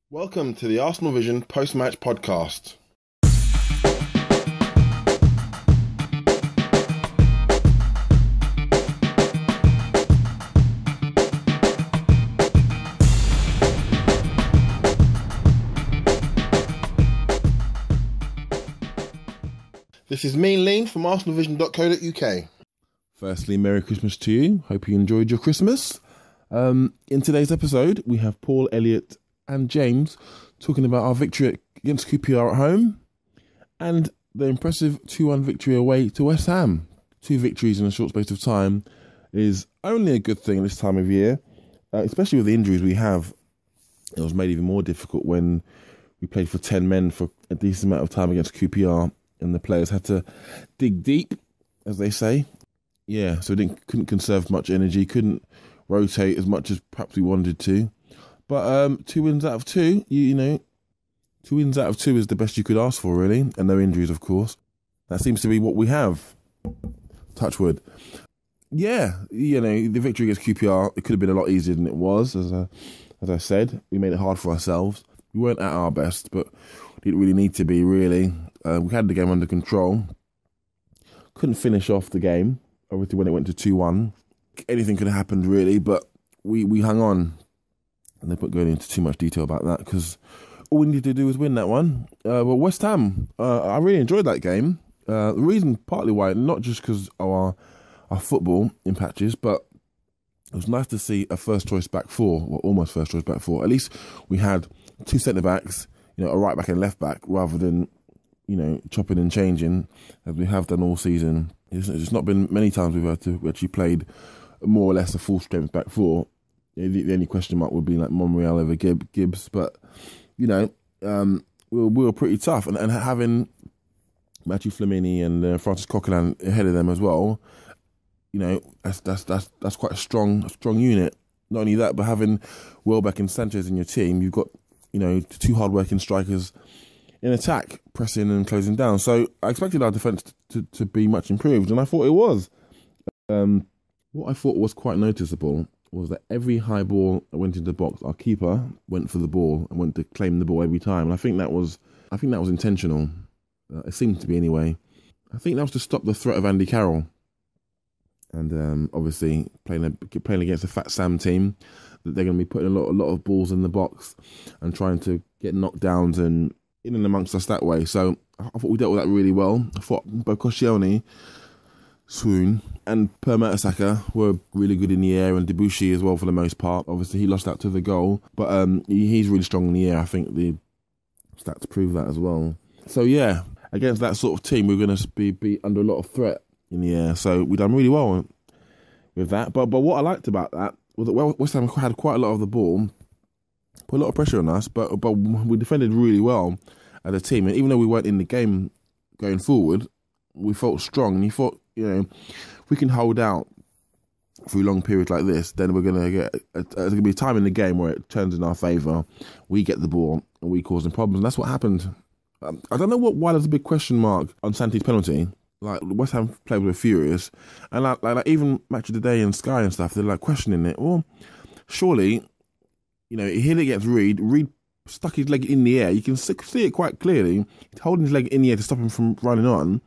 Welcome to the Arsenal Vision post-match podcast. This is Mean Lean from arsenalvision.co.uk. Firstly, Merry Christmas to you. Hope you enjoyed your Christmas. In today's episode, we have Paul, Elliot and James talking about our victory against QPR at home and the impressive 2-1 victory away to West Ham. 2 victories in a short space of time is only a good thing this time of year, especially with the injuries we have. It was made even more difficult when we played for 10 men for a decent amount of time against QPR and the players had to dig deep, as they say. Yeah, so couldn't conserve much energy, couldn't rotate as much as perhaps we wanted to. But 2 wins out of 2, you know, 2 wins out of 2 is the best you could ask for, really. And no injuries, of course. That seems to be what we have. Touch wood. Yeah, you know, the victory against QPR, it could have been a lot easier than it was. As I said, we made it hard for ourselves. We weren't at our best, but we didn't really need to be, really. We had the game under control. Couldn't finish off the game, obviously, when it went to 2-1. Anything could have happened, really, but we hung on. And they're not going into too much detail about that because all we needed to do was win that one. Well, West Ham, I really enjoyed that game. The reason partly why, not just because of our football in patches, but it was nice to see a first choice back four, or almost first choice back four. At least we had 2 centre backs, you know, a right back and left back, rather than, you know, chopping and changing as we have done all season. It's not been many times we've had to actually played more or less a full strength back four. The only question mark would be like Monreal over Gibbs, but you know, we were pretty tough, and having Matthew Flamini and Francis Coquelin ahead of them as well, you know, that's quite a strong unit. Not only that, but having Welbeck and Sanchez in your team, you've got, you know, 2 hard-working strikers in attack, pressing and closing down. So I expected our defence to be much improved, and I thought it was. What I thought was quite noticeable was that every high ball that went into the box, our keeper went for the ball and went to claim the ball every time. And I think that was intentional. It seemed to be anyway. I think that was to stop the threat of Andy Carroll. And obviously playing against a Fat Sam team, that they're going to be putting a lot of balls in the box and trying to get knockdowns and in and amongst us that way. So I thought we dealt with that really well. I thought Bokoshiouni, Swoon and Per Mertesacker were really good in the air, and Debussy as well for the most part. Obviously he lost out to the goal, but he's really strong in the air. I think the stats prove that as well. So yeah, against that sort of team we're going to be under a lot of threat in the air, so we done really well with that. But what I liked about that was that West Ham had quite a lot of the ball, put a lot of pressure on us, but we defended really well as a team. And even though we weren't in the game going forward, we felt strong, and you thought, you know, if we can hold out through long periods like this, then we're going to get, there's going to be a time in the game where it turns in our favour. We get the ball and we cause them problems, and that's what happened. I don't know why there's a big question mark on Santi's penalty. Like, West Ham players were furious, and like even Match of the Day and Sky and stuff, they're like questioning it. Well, surely, you know, he hit it against Reed. Reed stuck his leg in the air. You can see it quite clearly. He's holding his leg in the air to stop him from running on.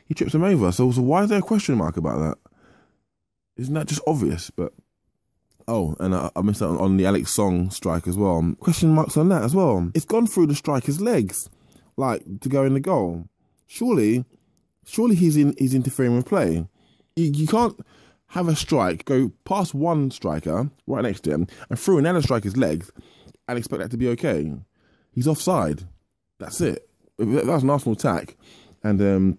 He trips him over. So why is there a question mark about that? Isn't that just obvious? But and I missed out on the Alex Song strike as well. Question marks on that as well. It's gone through the striker's legs, like to go in the goal. Surely he's interfering with play. You can't have a strike go past one striker right next to him and through another striker's legs and expect that to be okay. He's offside. That's it. That was an Arsenal attack, and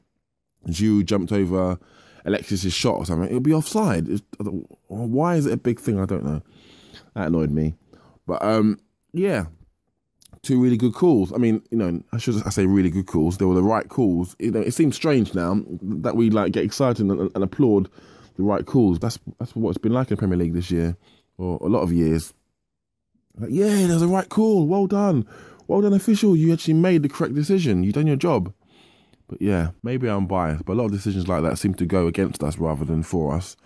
Giroud jumped over Alexis's shot or something, it'll be offside. Why is it a big thing? I don't know. That annoyed me. But yeah, 2 really good calls. I mean, you know, I say really good calls. They were the right calls. You know, it seems strange now that we like get excited and applaud the right calls. That's what it's been like in the Premier League this year, or a lot of years. Like, yeah, there's a right call. Well done, official. You actually made the correct decision. You done your job. But yeah, maybe I'm biased, but a lot of decisions like that seem to go against us rather than for us.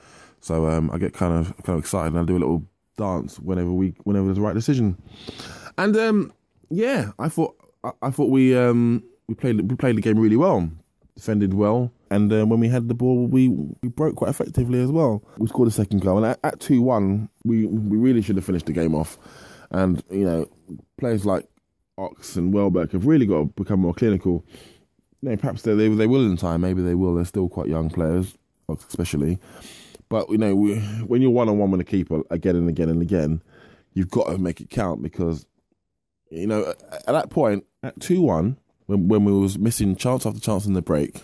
So I get kind of excited, and I do a little dance whenever there's a right decision. And Yeah, I thought we played the game really well, defended well, and when we had the ball, we broke quite effectively as well. We scored a second goal, and at 2-1, we really should have finished the game off. And players like Ox and Welbeck have really got to become more clinical. Perhaps they will in time. Maybe they will. They're still quite young players, Ox especially. But when you're 1-on-1 with a keeper again and again and again, you've got to make it count because at that point at 2-1. When we was missing chance after chance in the break,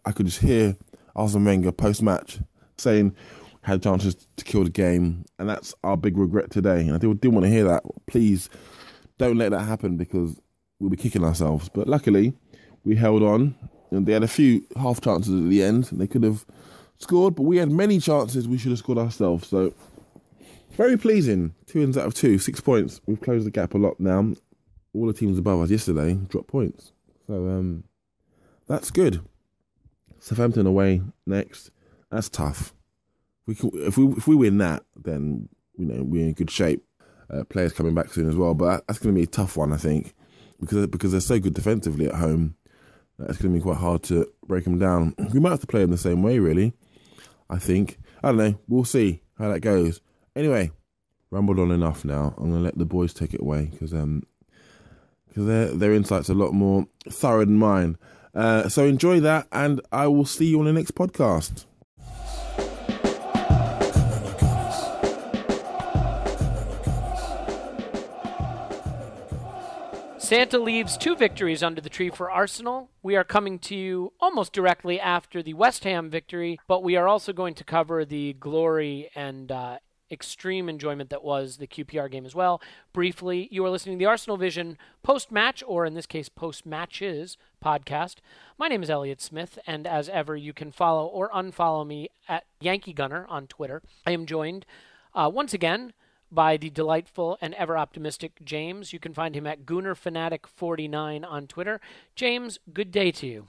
I could just hear Arsene Wenger post-match saying had chances to kill the game, and that's our big regret today. And I didn't want to hear that. Please don't let that happen because we'll be kicking ourselves. But luckily, we held on, and they had a few half chances at the end, and they could have scored, but we had many chances we should have scored ourselves. So very pleasing. 2 wins out of 2, 6 points. We've closed the gap a lot now. All the teams above us yesterday dropped points. So that's good. Southampton away next. That's tough. If we win that, then we're in good shape. Players coming back soon as well, but that's going to be a tough one, I think, because they're so good defensively at home. It's going to be quite hard to break them down. We might have to play them the same way, really. I think. I don't know. We'll see how that goes. Anyway, rambled on enough now. I'm going to let the boys take it away because their insight's a lot more thorough than mine. So enjoy that, and I will see you on the next podcast. Santa leaves 2 victories under the tree for Arsenal. We are coming to you almost directly after the West Ham victory, but we are also going to cover the glory and extreme enjoyment that was the QPR game as well. Briefly, you are listening to the Arsenal Vision post-match, or in this case, post-matches podcast. My name is Elliot Smith, and as ever, you can follow or unfollow me at Yankee Gunner on Twitter. I am joined once again by the delightful and ever-optimistic James. You can find him at GoonerFanatic49 on Twitter. James, good day to you.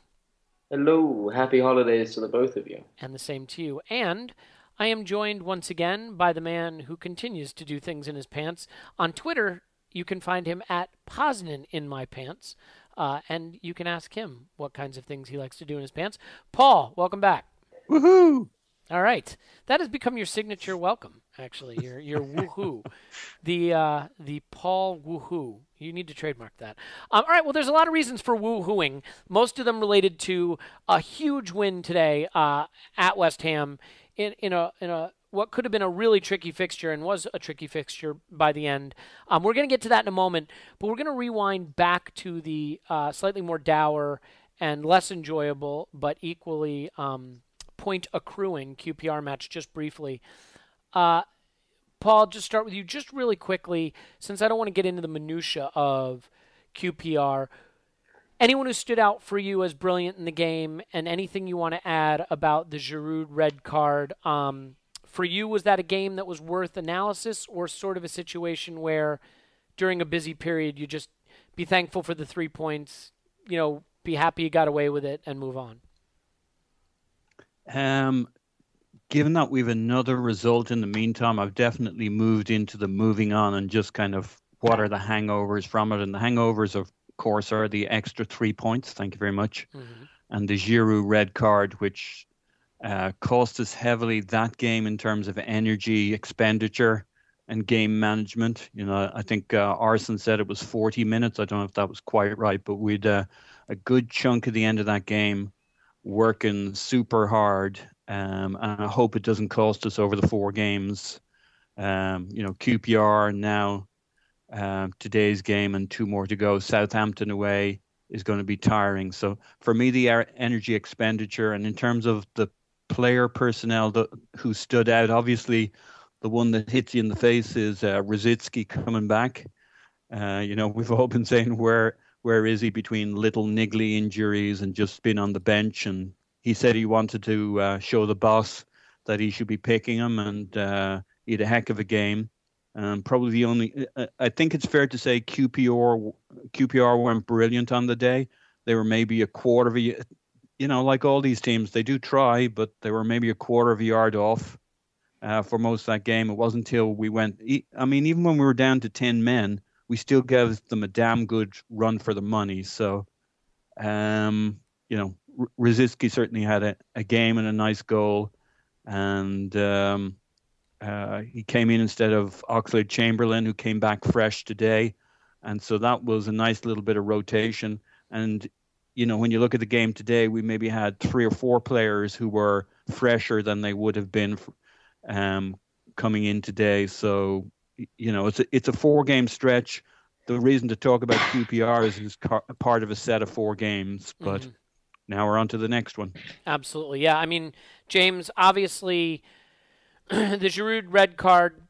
Hello. Happy holidays to the both of you. And the same to you. And I am joined once again by the man who continues to do things in his pants. On Twitter, you can find him at Poznan in my pants, and you can ask him what kinds of things he likes to do in his pants. Paul, welcome back. Woohoo! All right, that has become your signature welcome. Actually, your woohoo, the Paul woohoo. You need to trademark that. All right. Well, there's a lot of reasons for woohooing. Most of them related to a huge win today at West Ham in a what could have been a really tricky fixture and was a tricky fixture by the end. We're going to get to that in a moment, but we're going to rewind back to the slightly more dour and less enjoyable, but equally point accruing QPR match just briefly. Paul, just start with you just really quickly, since I don't want to get into the minutia of QPR. Anyone who stood out for you as brilliant in the game, and anything you want to add about the Giroud red card? For you, was that a game that was worth analysis, or sort of a situation where during a busy period you just be thankful for the 3 points, be happy you got away with it and move on? Given that we've another result in the meantime, I've definitely moved into the moving on and just kind of what are the hangovers from it. And the hangovers, of course, are the extra 3 points. Thank you very much. Mm-hmm. And the Giroud red card, which cost us heavily that game in terms of energy expenditure and game management. I think Arsene said it was 40 minutes. I don't know if that was quite right, but we'd a good chunk of the end of that game working super hard. And I hope it doesn't cost us over the 4 games. QPR now, today's game and 2 more to go. Southampton away is going to be tiring. So for me, the energy expenditure, and in terms of the player personnel who stood out, obviously the one that hits you in the face is Rosicky coming back. We've all been saying where is he between little niggly injuries and just been on the bench, and he said he wanted to show the boss that he should be picking him, and he had a heck of a game. Probably the only, I think it's fair to say QPR weren't brilliant on the day. They were maybe a quarter of a, like all these teams, they do try, but they were maybe a quarter of a yard off for most of that game. It wasn't until we went, even when we were down to 10 men, we still gave them a damn good run for the money. So, Rosicky certainly had a game and a nice goal, and he came in instead of Oxlade-Chamberlain, who came back fresh today, and so that was a nice little bit of rotation. And when you look at the game today, we maybe had 3 or 4 players who were fresher than they would have been coming in today. So, it's a 4-game stretch. The reason to talk about QPR is it's part of a set of 4 games, but now we're on to the next one. Absolutely, yeah. I mean, James, obviously, the Giroud red card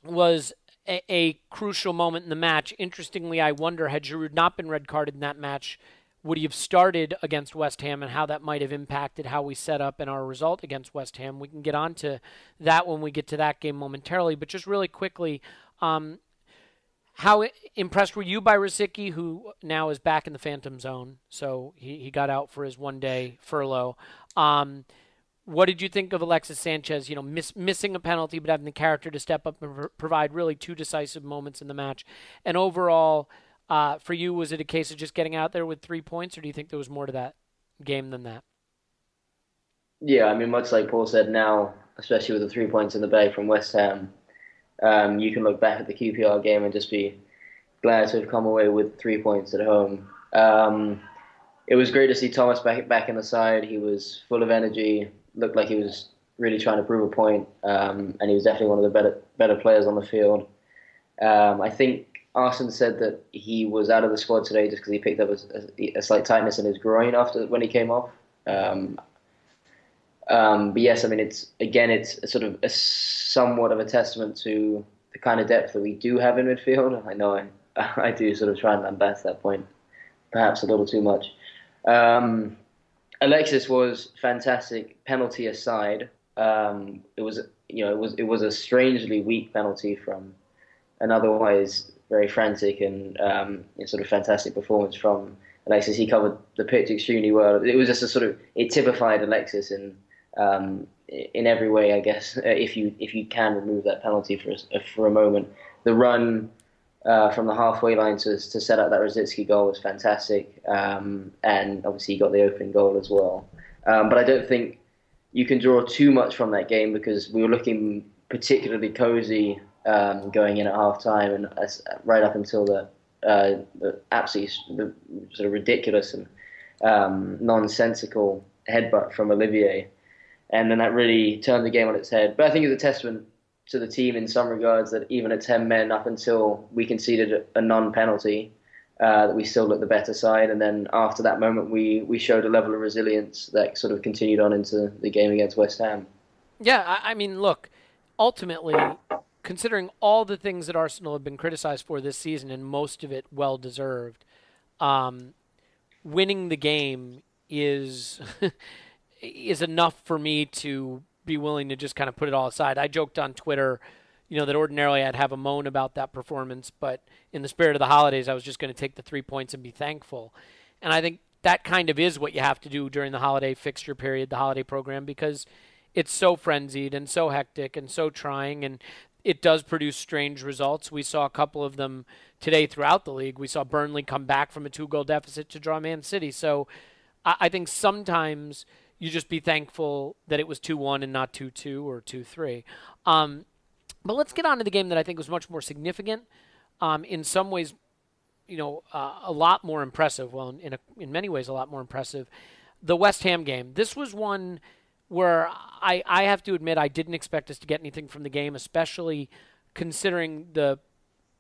was a crucial moment in the match. Interestingly, I wonder, had Giroud not been red carded in that match, would he have started against West Ham, and how that might have impacted how we set up and our result against West Ham. We can get on to that when we get to that game momentarily. But just really quickly, how impressed were you by Rosicky, who now is back in the Phantom Zone? So he got out for his 1-day furlough. What did you think of Alexis Sanchez, missing a penalty but having the character to step up and provide really 2 decisive moments in the match? And overall, for you, was it a case of just getting out there with 3 points, or do you think there was more to that game than that? Yeah, I mean, much like Paul said, now, especially with the 3 points in the bag from West Ham, you can look back at the QPR game and just be glad to have come away with 3 points at home. It was great to see Thomas back in the side. He was full of energy, looked like he was really trying to prove a point, and he was definitely one of the better players on the field. I think Arsene said that he was out of the squad today just because he picked up a slight tightness in his groin when he came off. But yes, I mean, it's sort of somewhat of a testament to the kind of depth that we do have in midfield. I know I do sort of try and lambast that point, perhaps a little too much. Alexis was fantastic, penalty aside. It was a strangely weak penalty from an otherwise very frantic and sort of fantastic performance from Alexis. He covered the pitch extremely well. It was just it typified Alexis in every way, I guess. If you can remove that penalty for a moment, the run from the halfway line to set up that Rosicky goal was fantastic, and obviously he got the opening goal as well. But I don't think you can draw too much from that game because we were looking particularly cosy going in at half time, and right up until the sort of ridiculous and nonsensical headbutt from Olivier. And then that really turned the game on its head. But I think it's a testament to the team in some regards that even at 10 men, up until we conceded a non-penalty, that we still looked the better side. And then after that moment, we showed a level of resilience that sort of continued on into the game against West Ham. Yeah, I mean, look, ultimately, considering all the things that Arsenal have been criticized for this season, and most of it well-deserved, winning the game is enough for me to be willing to just kind of put it all aside. I joked on Twitter, that ordinarily I'd have a moan about that performance, but in the spirit of the holidays, I was just going to take the 3 points and be thankful. And I think that kind of is what you have to do during the holiday fixture period, the holiday program, because it's so frenzied and so hectic and so trying, and it does produce strange results. We saw a couple of them today throughout the league. We saw Burnley come back from a 2-goal deficit to draw Man City. So I think sometimes you just be thankful that it was 2-1 and not 2-2 or 2-3. But let's get on to the game that I think was much more significant. In some ways, a lot more impressive. Well, in many ways, a lot more impressive. The West Ham game. This was one where I have to admit I didn't expect us to get anything from the game, especially considering the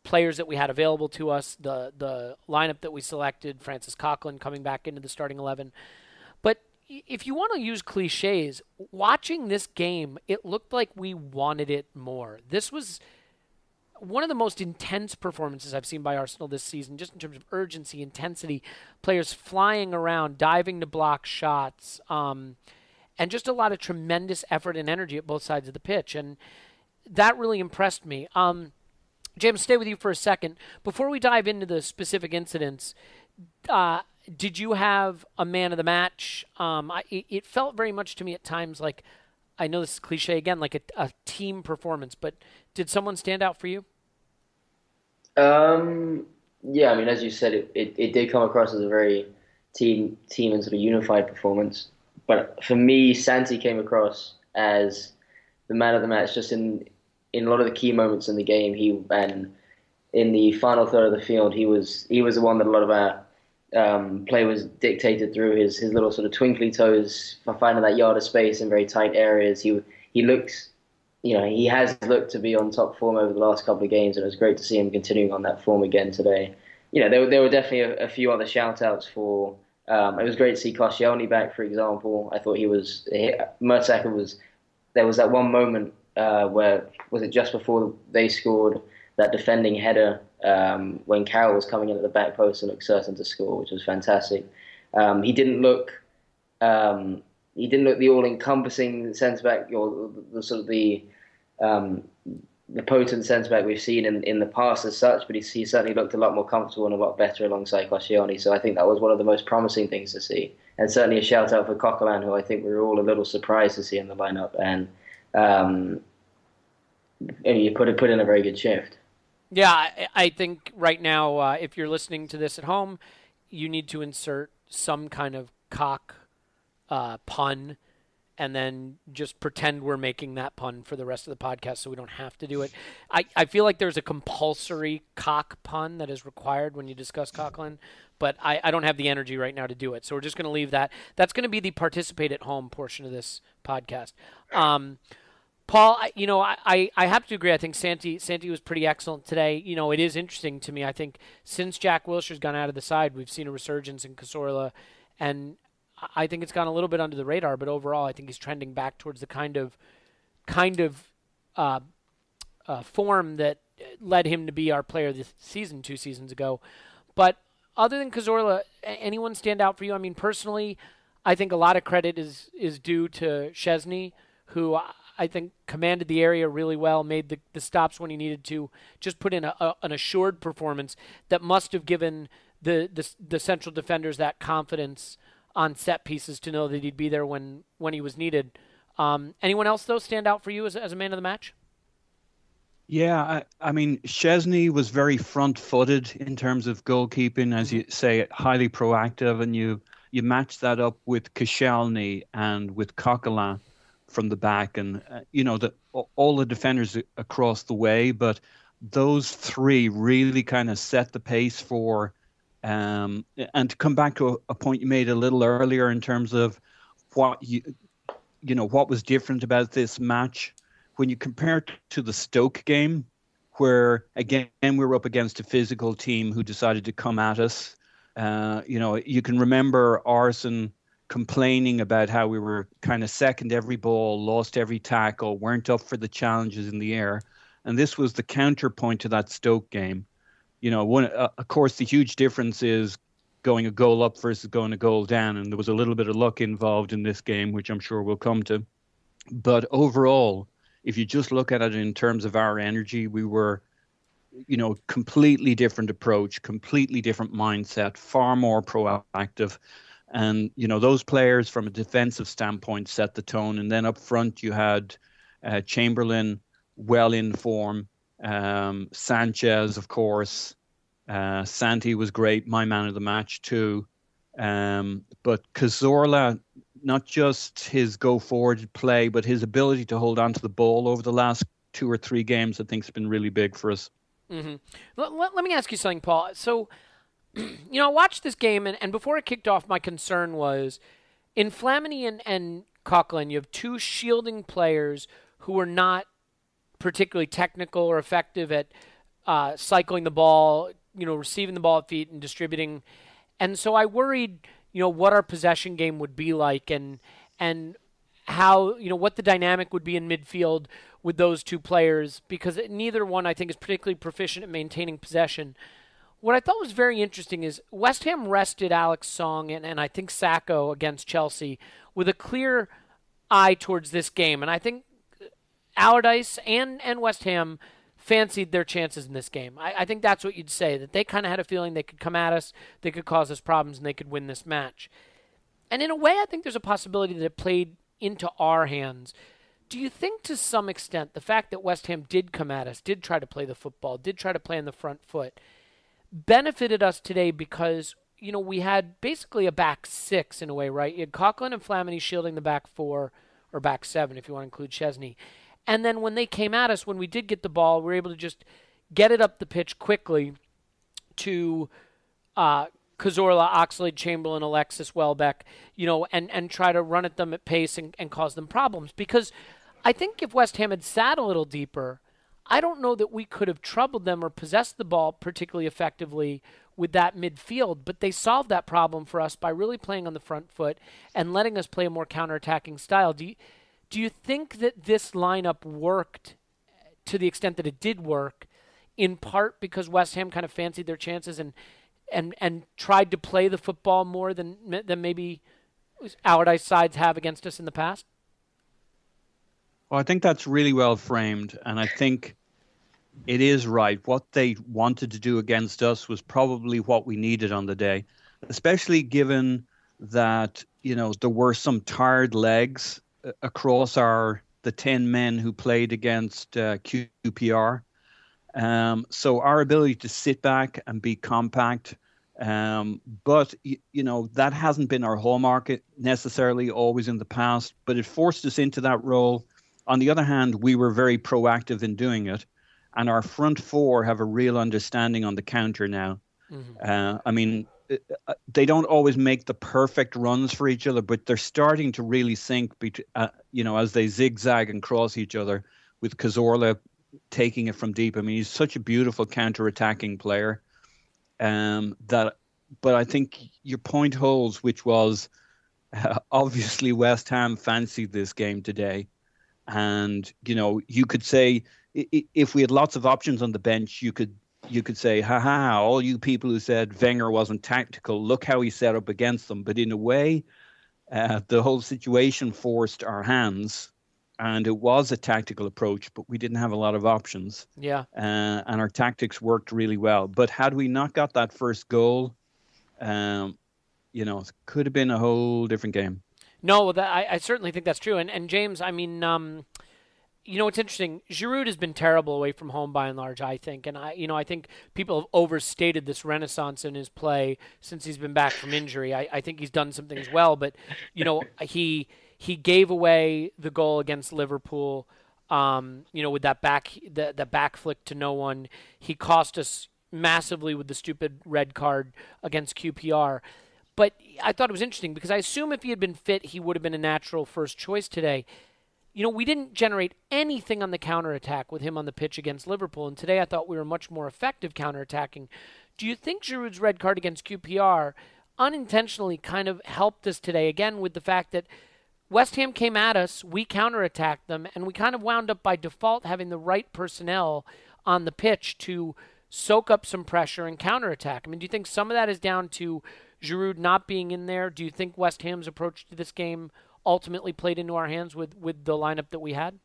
players that we had available to us, the lineup that we selected, Francis Coquelin coming back into the starting 11. But if you want to use cliches, watching this game, it looked like we wanted it more. This was one of the most intense performances I've seen by Arsenal this season, just in terms of urgency, intensity, players flying around, diving to block shots, and just a lot of tremendous effort and energy at both sides of the pitch. And that really impressed me. James, stay with you for a second. Before we dive into the specific incidents, did you have a man of the match? It felt very much to me at times like, I know this is cliche again, like a team performance, but did someone stand out for you? Yeah, I mean, as you said, it did come across as a very team and sort of unified performance. But for me, Santi came across as the man of the match, just in a lot of the key moments in the game. And in the final third of the field, he was the one that a lot of our play was dictated through his little sort of twinkly toes for finding that yard of space in very tight areas. He looks, he has looked to be on top form over the last couple of games, and it was great to see him continuing on that form again today. There were definitely a few other shout-outs for. It was great to see Coquelin back, for example. I thought Mertesacker was. There was that one moment where was it just before they scored that defending header when Carroll was coming in at the back post and looked certain to score, which was fantastic. He didn't look the all-encompassing centre back, or the sort of the potent centre back we've seen in the past as such, but he certainly looked a lot more comfortable and a lot better alongside Coquelin. So I think that was one of the most promising things to see, and certainly a shout out for Coquelin, who I think we were all a little surprised to see in the lineup, and you put in a very good shift. Yeah, I think right now, if you're listening to this at home, you need to insert some kind of cock pun, and then just pretend we're making that pun for the rest of the podcast so we don't have to do it. I feel like there's a compulsory cock pun that is required when you discuss Coquelin, but I don't have the energy right now to do it. So we're just going to leave that. That's going to be the participate at home portion of this podcast. Paul, I have to agree. I think Santi was pretty excellent today. It is interesting to me. I think since Jack Wilshere's gone out of the side, we've seen a resurgence in Cazorla, and I think it's gone a little bit under the radar. But overall, I think he's trending back towards the kind of form that led him to be our player of the season 2 seasons ago. But other than Cazorla, anyone stand out for you? I mean, personally, I think a lot of credit is due to Szczesny, who I think commanded the area really well, made the stops when he needed to, just put in an assured performance that must have given the central defenders that confidence on set pieces to know that he'd be there when he was needed. Anyone else, though, stand out for you as a man of the match? Yeah, I mean, Szczesny was very front-footed in terms of goalkeeping, as you say, highly proactive, and you match that up with Koscielny and with Coquelin from the back, and all the defenders across the way, but those three really kind of set the pace for. And to come back to a point you made a little earlier in terms of what what was different about this match when you compare it to the Stoke game, where again we were up against a physical team who decided to come at us. You can remember Arsene complaining about how we were kind of second every ball, lost every tackle, weren't up for the challenges in the air. And this was the counterpoint to that Stoke game. Of course, the huge difference is going a goal up versus going a goal down. And there was a little bit of luck involved in this game, which I'm sure we'll come to. But overall, if you just look at it in terms of our energy, we were, completely different approach, completely different mindset, far more proactive. And, those players from a defensive standpoint set the tone. And then up front, you had Chamberlain well in form. Sanchez, of course. Santi was great, my man of the match too. But Cazorla, not just his go-forward play, but his ability to hold on to the ball over the last 2 or 3 games, I think has been really big for us. Mm-hmm. Let me ask you something, Paul. So, I watched this game, and before it kicked off, my concern was in Flamini and Coquelin, you have 2 shielding players who are not particularly technical or effective at cycling the ball, receiving the ball at feet and distributing. And so I worried, what our possession game would be like and how, what the dynamic would be in midfield with those 2 players, because neither one, I think, is particularly proficient at maintaining possession. What I thought was very interesting is West Ham rested Alex Song and I think Sacco against Chelsea with a clear eye towards this game. And I think Allardyce and West Ham fancied their chances in this game. I think that's what you'd say, that they kind of had a feeling they could come at us, they could cause us problems, and they could win this match. And in a way, I think there's a possibility that it played into our hands Do you think to some extent the fact that West Ham did come at us, did try to play the football, did try to play on the front foot, benefited us today because, we had basically a back six in a way, right? You had Coquelin and Flamini shielding the back four, or back seven if you want to include Chesney. And then when they came at us, when we did get the ball, we were able to just get it up the pitch quickly to Cazorla, Oxlade, Chamberlain, Alexis, Welbeck, and try to run at them at pace and cause them problems. Because I think if West Ham had sat a little deeper, I don't know that we could have troubled them or possessed the ball particularly effectively with that midfield, but they solved that problem for us by really playing on the front foot and letting us play a more counterattacking style. Do you think that this lineup worked to the extent that it did work, in part because West Ham kind of fancied their chances and tried to play the football more than maybe Allardyce sides have against us in the past? Well, I think that's really well framed, and I think it is right. What they wanted to do against us was probably what we needed on the day, especially given that, there were some tired legs across the 10 men who played against QPR. So our ability to sit back and be compact, but that hasn't been our hallmark necessarily always in the past, but it forced us into that role. On the other hand, we were very proactive in doing it, and our front four have a real understanding on the counter now. Mm-hmm. They don't always make the perfect runs for each other, but they're starting to really sync, as they zigzag and cross each other, with Cazorla taking it from deep. He's such a beautiful counter-attacking player. But I think your point holds, which was obviously West Ham fancied this game today. And, you could say if we had lots of options on the bench, you could say, all you people who said Wenger wasn't tactical, look how he set up against them. But in a way, the whole situation forced our hands, and it was a tactical approach, but we didn't have a lot of options. Yeah. And our tactics worked really well. But had we not got that first goal, it could have been a whole different game. No, I certainly think that's true. And James, it's interesting. Giroud has been terrible away from home by and large, I think. And I think people have overstated this renaissance in his play since he's been back from injury. I think he's done some things well, but he gave away the goal against Liverpool, with that back flick to no one. He cost us massively with the stupid red card against QPR. But I thought it was interesting because I assume if he had been fit, he would have been a natural first choice today. We didn't generate anything on the counterattack with him on the pitch against Liverpool, and today I thought we were much more effective counterattacking. Do you think Giroud's red card against QPR unintentionally kind of helped us today, again, with the fact that West Ham came at us, we counterattacked them, and we kind of wound up by default having the right personnel on the pitch to soak up some pressure and counterattack? Do you think some of that is down to Giroud not being in there? Do you think West Ham's approach to this game ultimately played into our hands with the lineup that we had?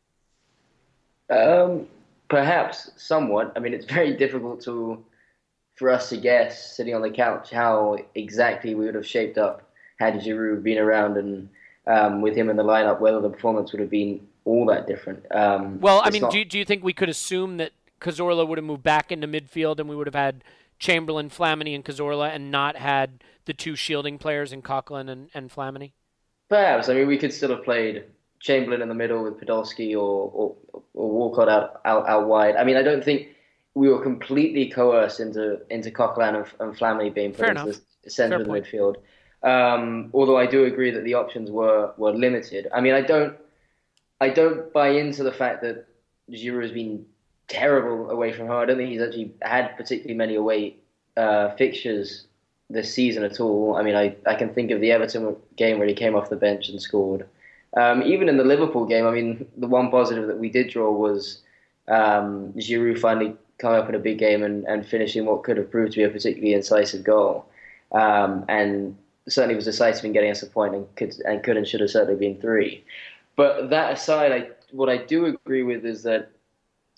Perhaps somewhat. It's very difficult for us to guess, sitting on the couch, how exactly we would have shaped up had Giroud been around and with him in the lineup, whether the performance would have been all that different. Do you think we could assume that Cazorla would have moved back into midfield and we would have had Chamberlain, Flamini, and Cazorla and not had the two shielding players in Coquelin and Flamini? Perhaps. We could still have played Chamberlain in the middle with Podolski or Walcott out wide. I don't think we were completely coerced into Coquelin and Flamini being put into the centre of the midfield. Although I do agree that the options were limited. I don't buy into the fact that Giroud has been terrible away from home. I don't think he's actually had particularly many away fixtures this season at all. I can think of the Everton game where he came off the bench and scored. Even in the Liverpool game, the one positive that we did draw was Giroud finally coming up in a big game and finishing what could have proved to be a particularly incisive goal. And certainly was decisive in getting us a point and could and should have certainly been 3. But that aside, what I do agree with is that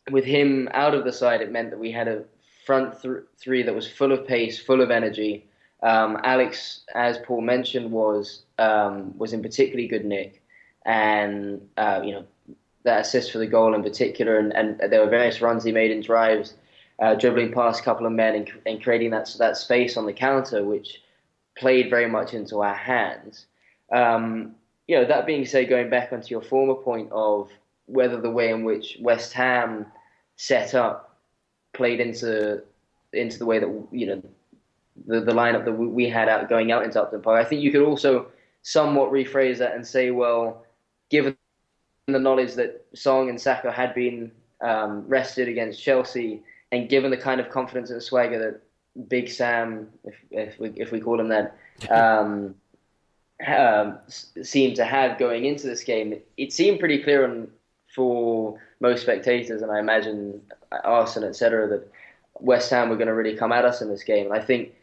with him out of the side, it meant that we had a front three that was full of pace, full of energy. Alex, as Paul mentioned, was in particularly good nick, and that assist for the goal in particular, and there were various runs he made in drives, dribbling past a couple of men and creating that space on the counter, which played very much into our hands. That being said, going back onto your former point of whether the way in which West Ham set up played into the way that the lineup that we had out going out into Upton Park, I think you could also somewhat rephrase that and say, well, given the knowledge that Song and Saka had been rested against Chelsea, and given the kind of confidence and swagger that Big Sam, if we call him that, seemed to have going into this game, it seemed pretty clear for most spectators, and I imagine Arsenal, etc., that West Ham were going to really come at us in this game. And I think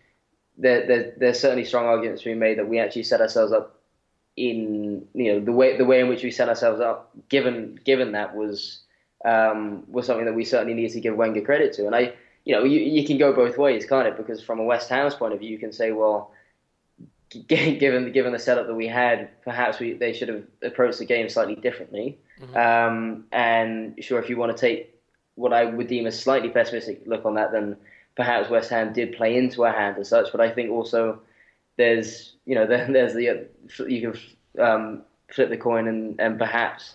there's certainly strong arguments to be made that we actually set ourselves up in the way in which we set ourselves up. Given that was something that we certainly need to give Wenger credit to. And you can go both ways, can't it? Because from a West Ham's point of view, you can say, well, given the setup that we had, perhaps they should have approached the game slightly differently. Mm-hmm. And sure, if you want to take what I would deem a slightly pessimistic look on that, then perhaps West Ham did play into our hand as such. But I think also there's you can flip the coin and perhaps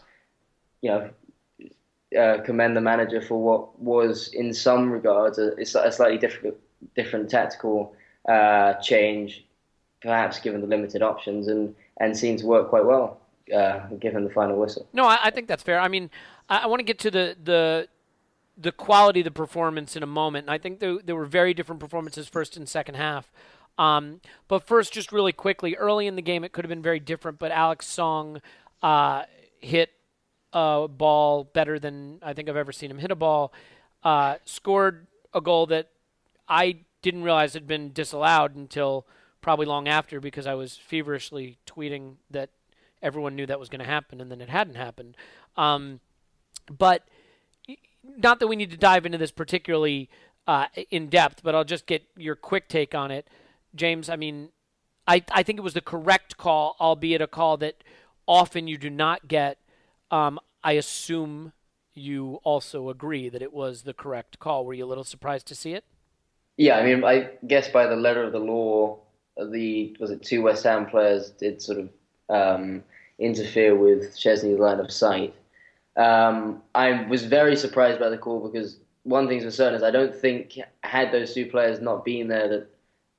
commend the manager for what was in some regards a slightly different tactical change, perhaps given the limited options, and seemed to work quite well given the final whistle. No, I think that's fair. I mean, I want to get to the quality of the performance in a moment, and I think there were very different performances first and second half. But first, just really quickly, early in the game, it could have been very different, but Alex Song hit a ball better than I think I've ever seen him hit a ball, scored a goal that I didn't realize had been disallowed until probably long after, because I was feverishly tweeting that everyone knew that was going to happen, and then it hadn't happened. But not that we need to dive into this particularly in depth, but I'll just get your quick take on it. James, I mean, I think it was the correct call, albeit a call that often you do not get. I assume you also agree that it was the correct call. Were you a little surprised to see it? Yeah, I mean, I guess by the letter of the law, two West Ham players did sort of interfere with Szczesny's line of sight. I was very surprised by the call, because one thing's for certain is I don't think, had those two players not been there, that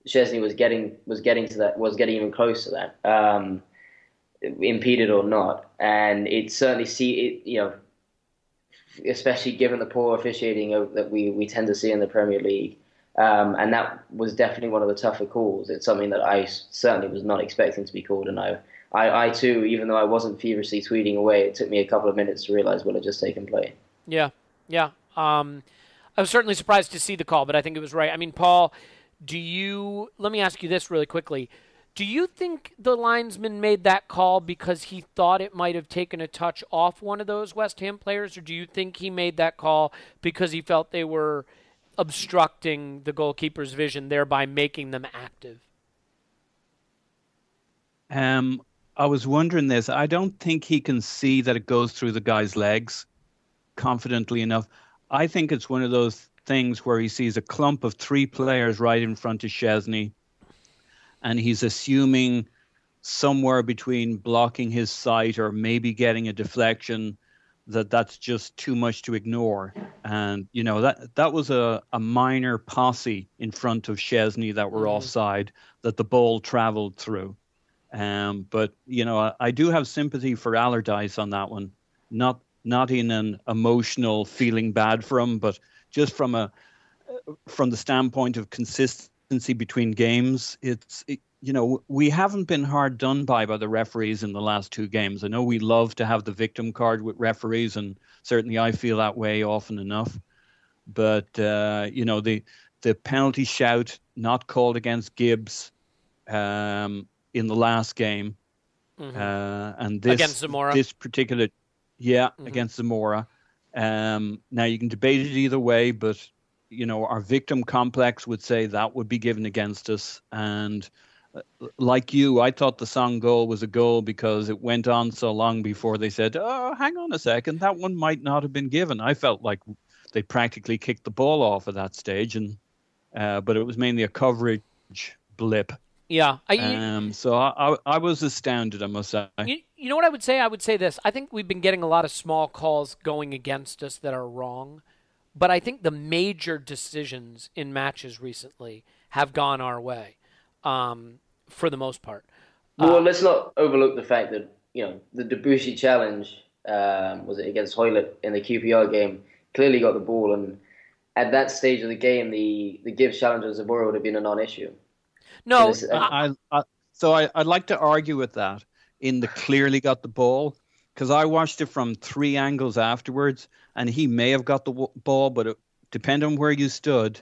Szczesny was getting even close to that, impeded or not. And it certainly especially given the poor officiating that we tend to see in the Premier League. And that was definitely one of the tougher calls. It's something that I certainly was not expecting to be called. And I too, even though I wasn't feverishly tweeting away, it took me a couple of minutes to realize what had just taken place. Yeah. I was certainly surprised to see the call, but I think it was right. I mean, Paul, let me ask you this really quickly. Do you think the linesman made that call because he thought it might have taken a touch off one of those West Ham players, or do you think he made that call because he felt they were obstructing the goalkeeper's vision, thereby making them active? I was wondering this. I don't think he can see that it goes through the guy's legs confidently enough. I think it's one of those things where he sees a clump of three players right in front of Szczesny, and he's assuming somewhere between blocking his sight or maybe getting a deflection that's just too much to ignore. And, that was a minor posse in front of Szczesny that were offside that the ball traveled through. But, I do have sympathy for Allardyce on that one. Not in an emotional feeling bad for him, but just from the standpoint of consistency between games. We haven't been hard done by the referees in the last two games. I know we love to have the victim card with referees, and certainly I feel that way often enough. But, the penalty shout not called against Gibbs in the last game. Mm-hmm. And this, against Zamora. This particular... Yeah, mm-hmm. Against Zamora. Now, you can debate it either way, but, our victim complex would say that would be given against us. And like you, I thought the Song goal was a goal because it went on so long before they said, "Oh, hang on a second, that one might not have been given." I felt like they practically kicked the ball off at that stage, and but it was mainly a coverage blip. Yeah. So I was astounded, I must say. You know what I would say? I would say this. I think we've been getting a lot of small calls going against us that are wrong, but I think the major decisions in matches recently have gone our way, for the most part. Well, let's not overlook the fact that, the Debussy challenge, was it against Hoylett in the QPR game, clearly got the ball, and at that stage of the game, the Gibbs challenge of Zabora would have been a non-issue. No, so I'd like to argue with that in the clearly got the ball, because I watched it from 3 angles afterwards, and he may have got the ball, but depending on where you stood,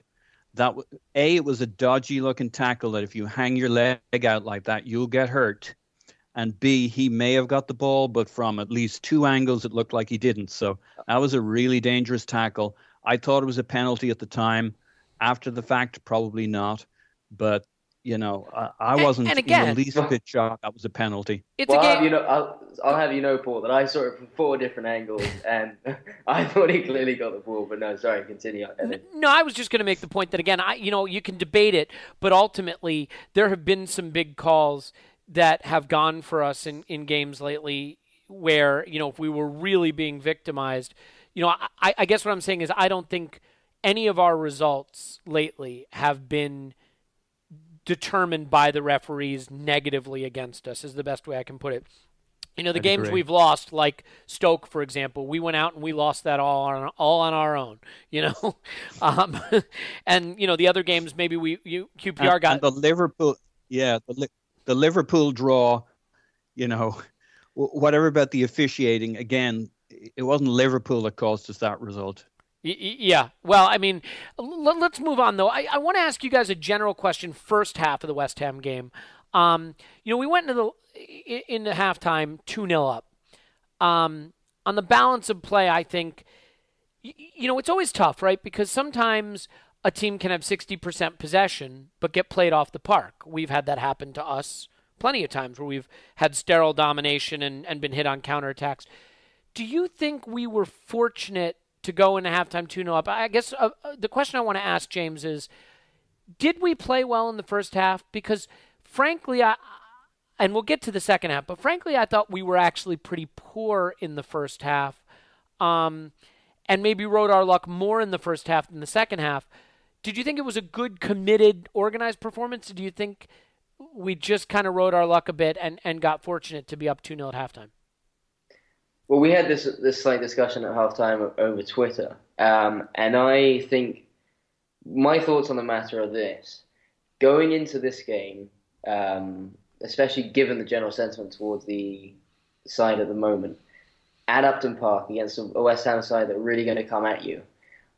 it was a dodgy looking tackle that if you hang your leg out like that, you'll get hurt. And B, he may have got the ball, but from at least 2 angles, it looked like he didn't. So that was a really dangerous tackle. I thought it was a penalty at the time. After the fact, probably not. But I wasn't in the least bit shocked that was a penalty. I'll have you know, Paul, that I saw it from 4 different angles, and I thought he clearly got the ball. But no, sorry, continue. No, I was just going to make the point that, again, you can debate it, but ultimately there have been some big calls that have gone for us in games lately where, if we were really being victimized, I guess what I'm saying is I don't think any of our results lately have been determined by the referees negatively against us, is the best way I can put it. The games we've lost, like Stoke, for example, we went out and we lost that all on our own, and the other games maybe QPR got. And the Liverpool, the Liverpool draw, whatever about the officiating, again, it wasn't Liverpool that caused us that result. Yeah. Well, I mean, let's move on, though. I want to ask you guys a general question first half of the West Ham game. We went into halftime 2-0 up. On the balance of play, I think, it's always tough, right? Because sometimes a team can have 60% possession but get played off the park. We've had that happen to us plenty of times where we've had sterile domination and been hit on counterattacks. Do you think we were fortunate to go into halftime 2-0 up? I guess the question I want to ask, James, is did we play well in the first half? Because frankly, and we'll get to the second half, but frankly, I thought we were actually pretty poor in the first half, and maybe rode our luck more in the first half than the second half. Did you think it was a good, committed, organized performance? Or do you think we just kind of rode our luck a bit and got fortunate to be up 2-0 at halftime? Well, we had this slight discussion at halftime over Twitter, and I think my thoughts on the matter are this. Going into this game, especially given the general sentiment towards the side at the moment, at Upton Park against a West Ham side that are really going to come at you,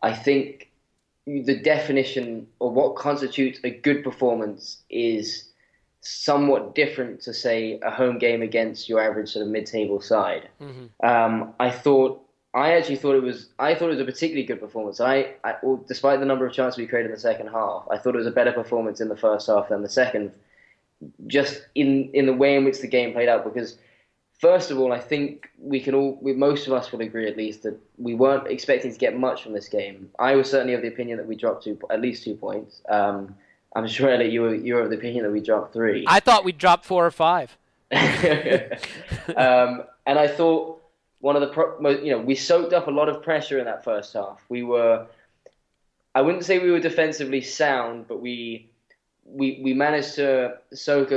I think the definition of what constitutes a good performance is somewhat different to, say, a home game against your average sort of mid-table side. Mm-hmm. I actually thought it was a particularly good performance. Despite the number of chances we created in the second half, I thought it was a better performance in the first half than the second, just in the way in which the game played out. Because first of all, I think most of us will agree at least that we weren't expecting to get much from this game. I was certainly of the opinion that we dropped at least 2 points. I'm sure, Elliot, you were of the opinion that we dropped 3. I thought we'd drop 4 or 5. And I thought we soaked up a lot of pressure in that first half. I wouldn't say we were defensively sound, but we managed to soak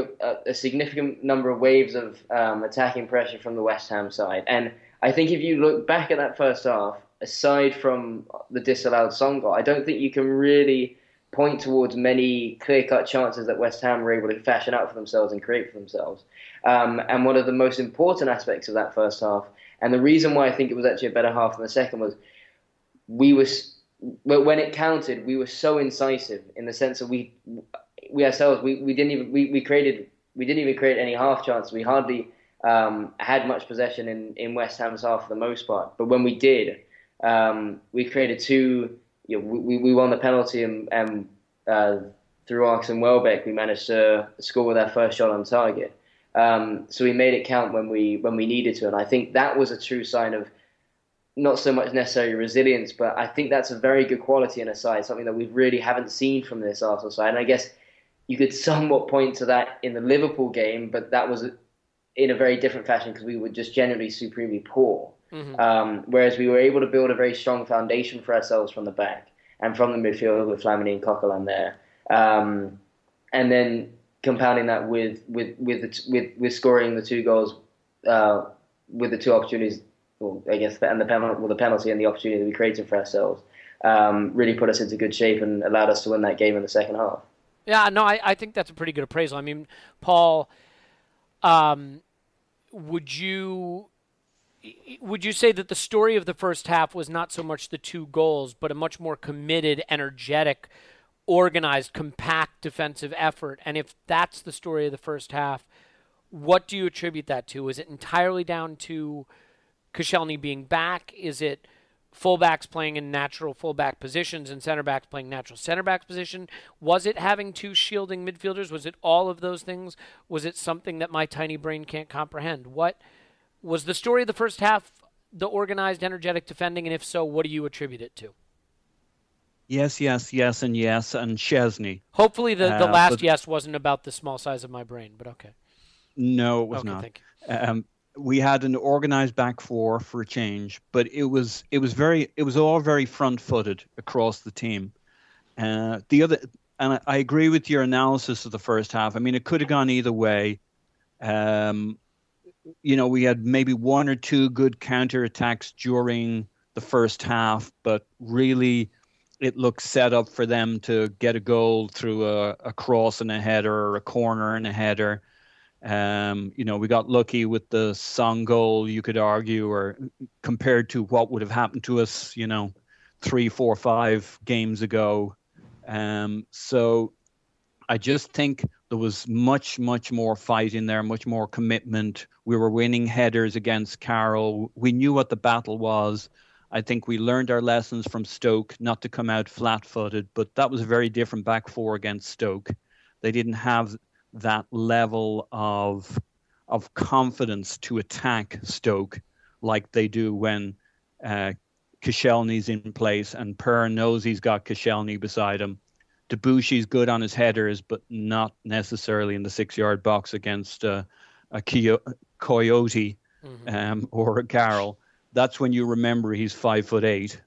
a significant number of waves of attacking pressure from the West Ham side. And I think if you look back at that first half, aside from the disallowed Song goal, I don't think you can really point towards many clear-cut chances that West Ham were able to fashion out for themselves and create for themselves. And one of the most important aspects of that first half, and the reason why I think it was actually a better half than the second, was when it counted, we were so incisive in the sense that we didn't even create any half chances. We hardly had much possession in West Ham's half for the most part. But when we did, we created 2. We won the penalty and through Arks and Welbeck, we managed to score with our first shot on target. So we made it count when we needed to, and I think that was a true sign of not so much necessarily resilience, but I think that's a very good quality in a side, something that we really haven't seen from this Arsenal side. And I guess you could somewhat point to that in the Liverpool game, but that was in a very different fashion because we were just generally supremely poor. Mm-hmm. Whereas we were able to build a very strong foundation for ourselves from the back and from the midfield with Flamini and Coquelin there, and then compounding that with scoring the 2 goals with the 2 opportunities. Well, I guess, and the penalty and the opportunity that we created for ourselves really put us into good shape and allowed us to win that game in the second half. Yeah, no, I think that's a pretty good appraisal. I mean, Paul, would you say that the story of the first half was not so much the 2 goals, but a much more committed, energetic, organized, compact defensive effort? And if that's the story of the first half, what do you attribute that to? Is it entirely down to Koscielny being back? Is it fullbacks playing in natural fullback positions and center backs playing natural center back position? Was it having 2 shielding midfielders? Was it all of those things? Was it something that my tiny brain can't comprehend? What was the story of the first half? The organized, energetic defending, and if so, what do you attribute it to? Yes, and Szczesny. Hopefully the last yes wasn't about the small size of my brain, but okay. No, it was not. Thank you. We had an organized back 4 for a change, but it was all very front-footed across the team. And I agree with your analysis of the first half. I mean, it could have gone either way. We had maybe 1 or 2 good counterattacks during the first half, but really it looked set up for them to get a goal through a cross and a header or a corner and a header. We got lucky with the Son goal, you could argue, or compared to what would have happened to us, 3, 4, 5 games ago. So I just think there was much, much more fight in there, much more commitment. We were winning headers against Carroll. We knew what the battle was. I think we learned our lessons from Stoke, not to come out flat-footed, but that was a very different back 4 against Stoke. They didn't have that level of confidence to attack Stoke like they do when Koscielny's in place and Per knows he's got Koscielny beside him. Debussy's good on his headers, but not necessarily in the 6-yard box against a Coyote or a Carroll. That's when you remember he's 5'8",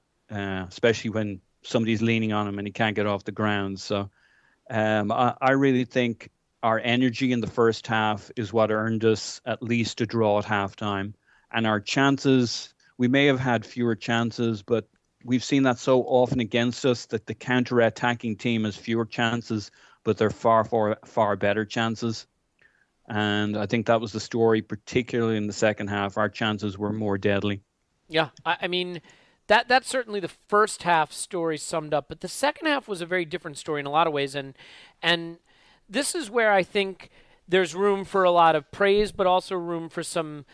especially when somebody's leaning on him and he can't get off the ground. So I really think our energy in the first half is what earned us at least a draw at halftime. And our chances, we may have had fewer chances, but we've seen that so often against us that the counter-attacking team has fewer chances, but they're far better chances. And I think that was the story, particularly in the second half. Our chances were more deadly. Yeah, I mean, that's certainly the first half story summed up, but the second half was a very different story in a lot of ways. And this is where I think there's room for a lot of praise, but also room for some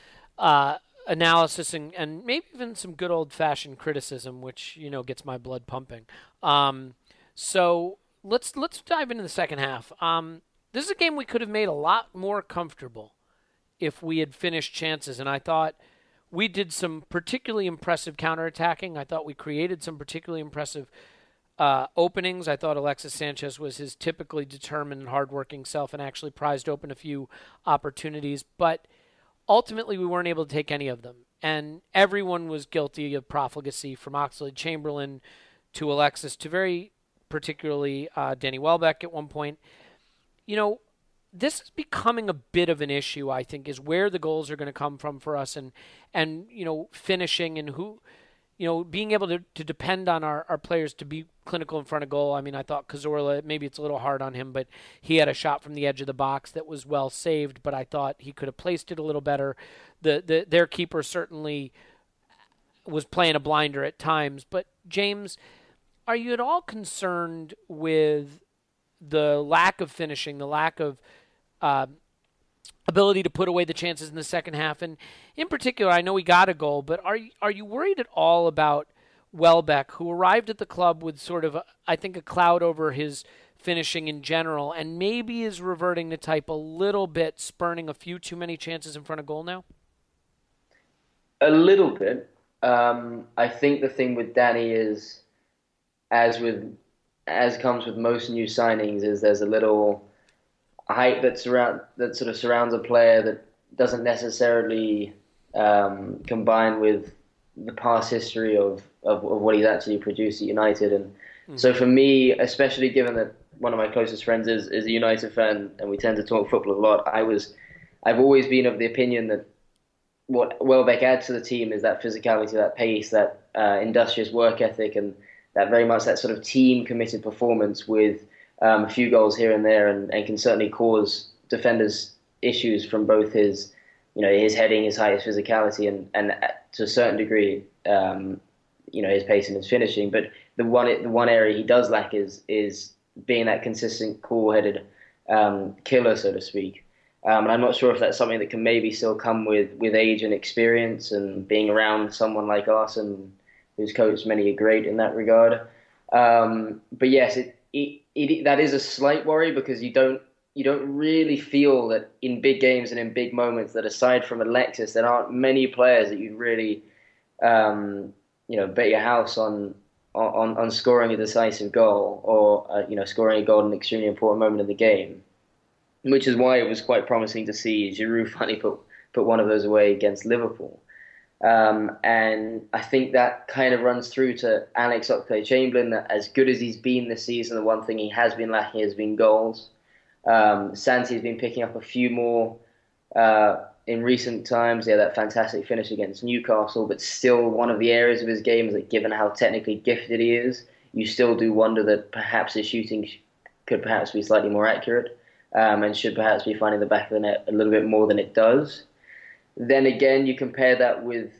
analysis and maybe even some good old-fashioned criticism, which, gets my blood pumping. So let's dive into the second half. This is a game we could have made a lot more comfortable if we had finished chances, and I thought we did some particularly impressive counterattacking. I thought we created some particularly impressive openings. I thought Alexis Sanchez was his typically determined and hardworking self and actually prized open a few opportunities. But ultimately, we weren't able to take any of them. And everyone was guilty of profligacy, from Oxlade-Chamberlain to Alexis to very particularly Danny Welbeck at one point. This is becoming a bit of an issue, I think, is where the goals are going to come from for us and finishing and who, being able to depend on our players to be clinical in front of goal. I mean, I thought Cazorla, maybe it's a little hard on him, but he had a shot from the edge of the box that was well saved, but I thought he could have placed it a little better. Their keeper certainly was playing a blinder at times. But, James, are you at all concerned with the lack of finishing, the lack of ability to put away the chances in the second half? And in particular, I know we got a goal, but are you worried at all about Welbeck, who arrived at the club with sort of, I think, a cloud over his finishing in general, and maybe is reverting to type a little bit, spurning a few too many chances in front of goal now? A little bit. I think the thing with Danny is, as comes with most new signings, is there's a little hype that sort of surrounds a player that doesn't necessarily combine with the past history of what he's actually produced at United. And so for me, especially given that one of my closest friends is a United fan and we tend to talk football a lot, I've always been of the opinion that what Welbeck adds to the team is that physicality, that pace, that industrious work ethic, and that very much that sort of team-committed performance with a few goals here and there, and can certainly cause defenders issues from both his heading, his height, his physicality, and to a certain degree, his pace and his finishing. But the one area he does lack is being that consistent, cool-headed killer, so to speak. And I'm not sure if that's something that can maybe still come with age and experience and being around someone like Arsene, who's coached many great in that regard. But yes, that is a slight worry, because you don't really feel that in big games and in big moments that aside from Alexis, there aren't many players that you'd really bet your house on scoring a decisive goal or scoring a goal in an extremely important moment of the game. Which is why it was quite promising to see Giroud finally put one of those away against Liverpool. And I think that kind of runs through to Alex Oxlade-Chamberlain, that as good as he's been this season, the one thing he has been lacking has been goals. Santi has been picking up a few more in recent times. He had that fantastic finish against Newcastle, but still one of the areas of his game is that given how technically gifted he is, you still do wonder that perhaps his shooting could perhaps be slightly more accurate. And should perhaps be finding the back of the net a little bit more than it does. Then again, you compare that with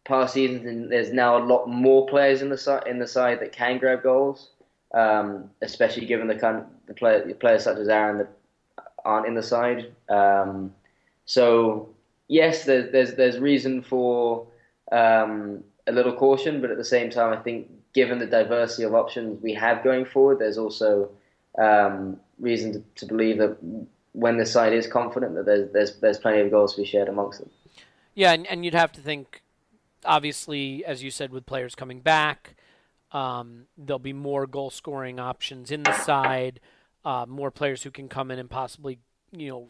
past seasons, and there's now a lot more players in the side that can grab goals, especially given the players such as Aaron that aren't in the side. So yes, there's reason for a little caution, but at the same time, I think given the diversity of options we have going forward, there's also reason to believe that when the side is confident, that there's plenty of goals to be shared amongst them. Yeah, and you'd have to think, obviously, as you said, with players coming back, there'll be more goal-scoring options in the side, more players who can come in and possibly,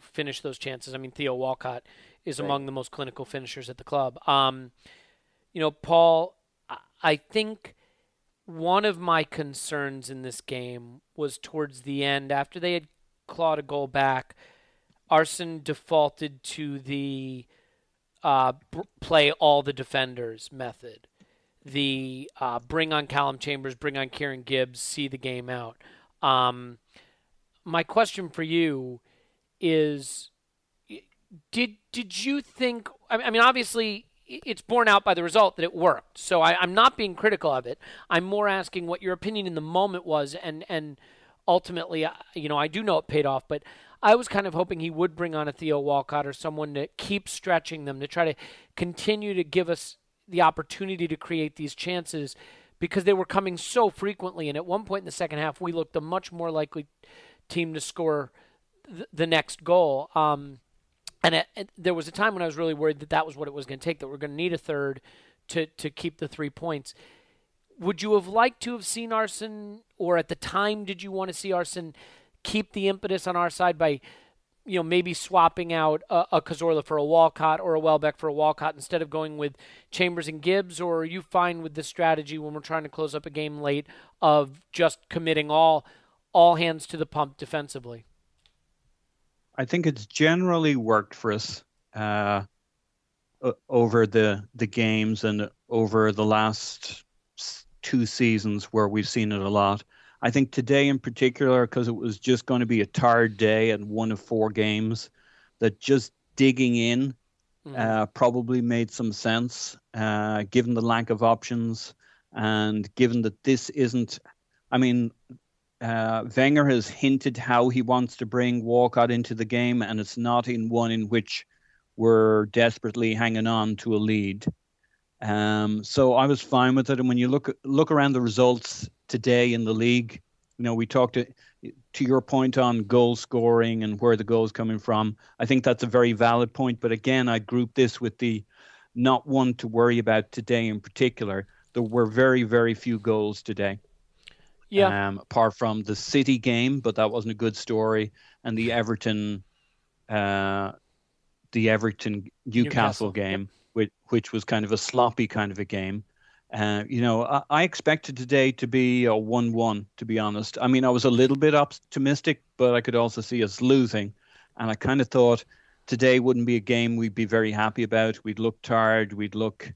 finish those chances. I mean, Theo Walcott is among the most clinical finishers at the club. Paul, I think one of my concerns in this game was towards the end, after they had clawed a goal back, Arsene defaulted to the play all the defenders method. The bring on Callum Chambers, bring on Kieran Gibbs, see the game out. My question for you is, did you think, I mean, obviously it's borne out by the result that it worked. So I'm not being critical of it. I'm more asking what your opinion in the moment was, and ultimately, I do know it paid off, but I was kind of hoping he would bring on a Theo Walcott or someone to keep stretching them, to try to continue to give us the opportunity to create these chances, because they were coming so frequently. And at one point in the second half, we looked a much more likely team to score the next goal. And there was a time when I was really worried that was what it was going to take, that we're going to need a third to keep the 3 points. Would you have liked to have seen Arsene, or at the time did you want to see Arsene keep the impetus on our side by, maybe swapping out a Cazorla for a Walcott or a Welbeck for a Walcott instead of going with Chambers and Gibbs? Or are you fine with this strategy when we're trying to close up a game late of just committing all hands to the pump defensively? I think it's generally worked for us over the games and over the last 2 seasons where we've seen it a lot. I think today in particular, because it was just going to be a tired day and one of 4 games, that just digging in probably made some sense, given the lack of options and given that this isn't, Wenger has hinted how he wants to bring Walcott into the game, and it's not in one in which we're desperately hanging on to a lead. So I was fine with it. And when you look around the results today in the league, we talked to your point on goal scoring and where the goal's coming from, I think that's a very valid point. But again, I group this with the not one to worry about today in particular. There were very, very few goals today. Yeah. Apart from the City game, but that wasn't a good story, and the Everton Newcastle game, which was kind of a sloppy kind of a game. I expected today to be a 1-1, to be honest. I mean, I was a little bit optimistic, but I could also see us losing. And I kind of thought today wouldn't be a game we'd be very happy about. We'd look tired. We'd look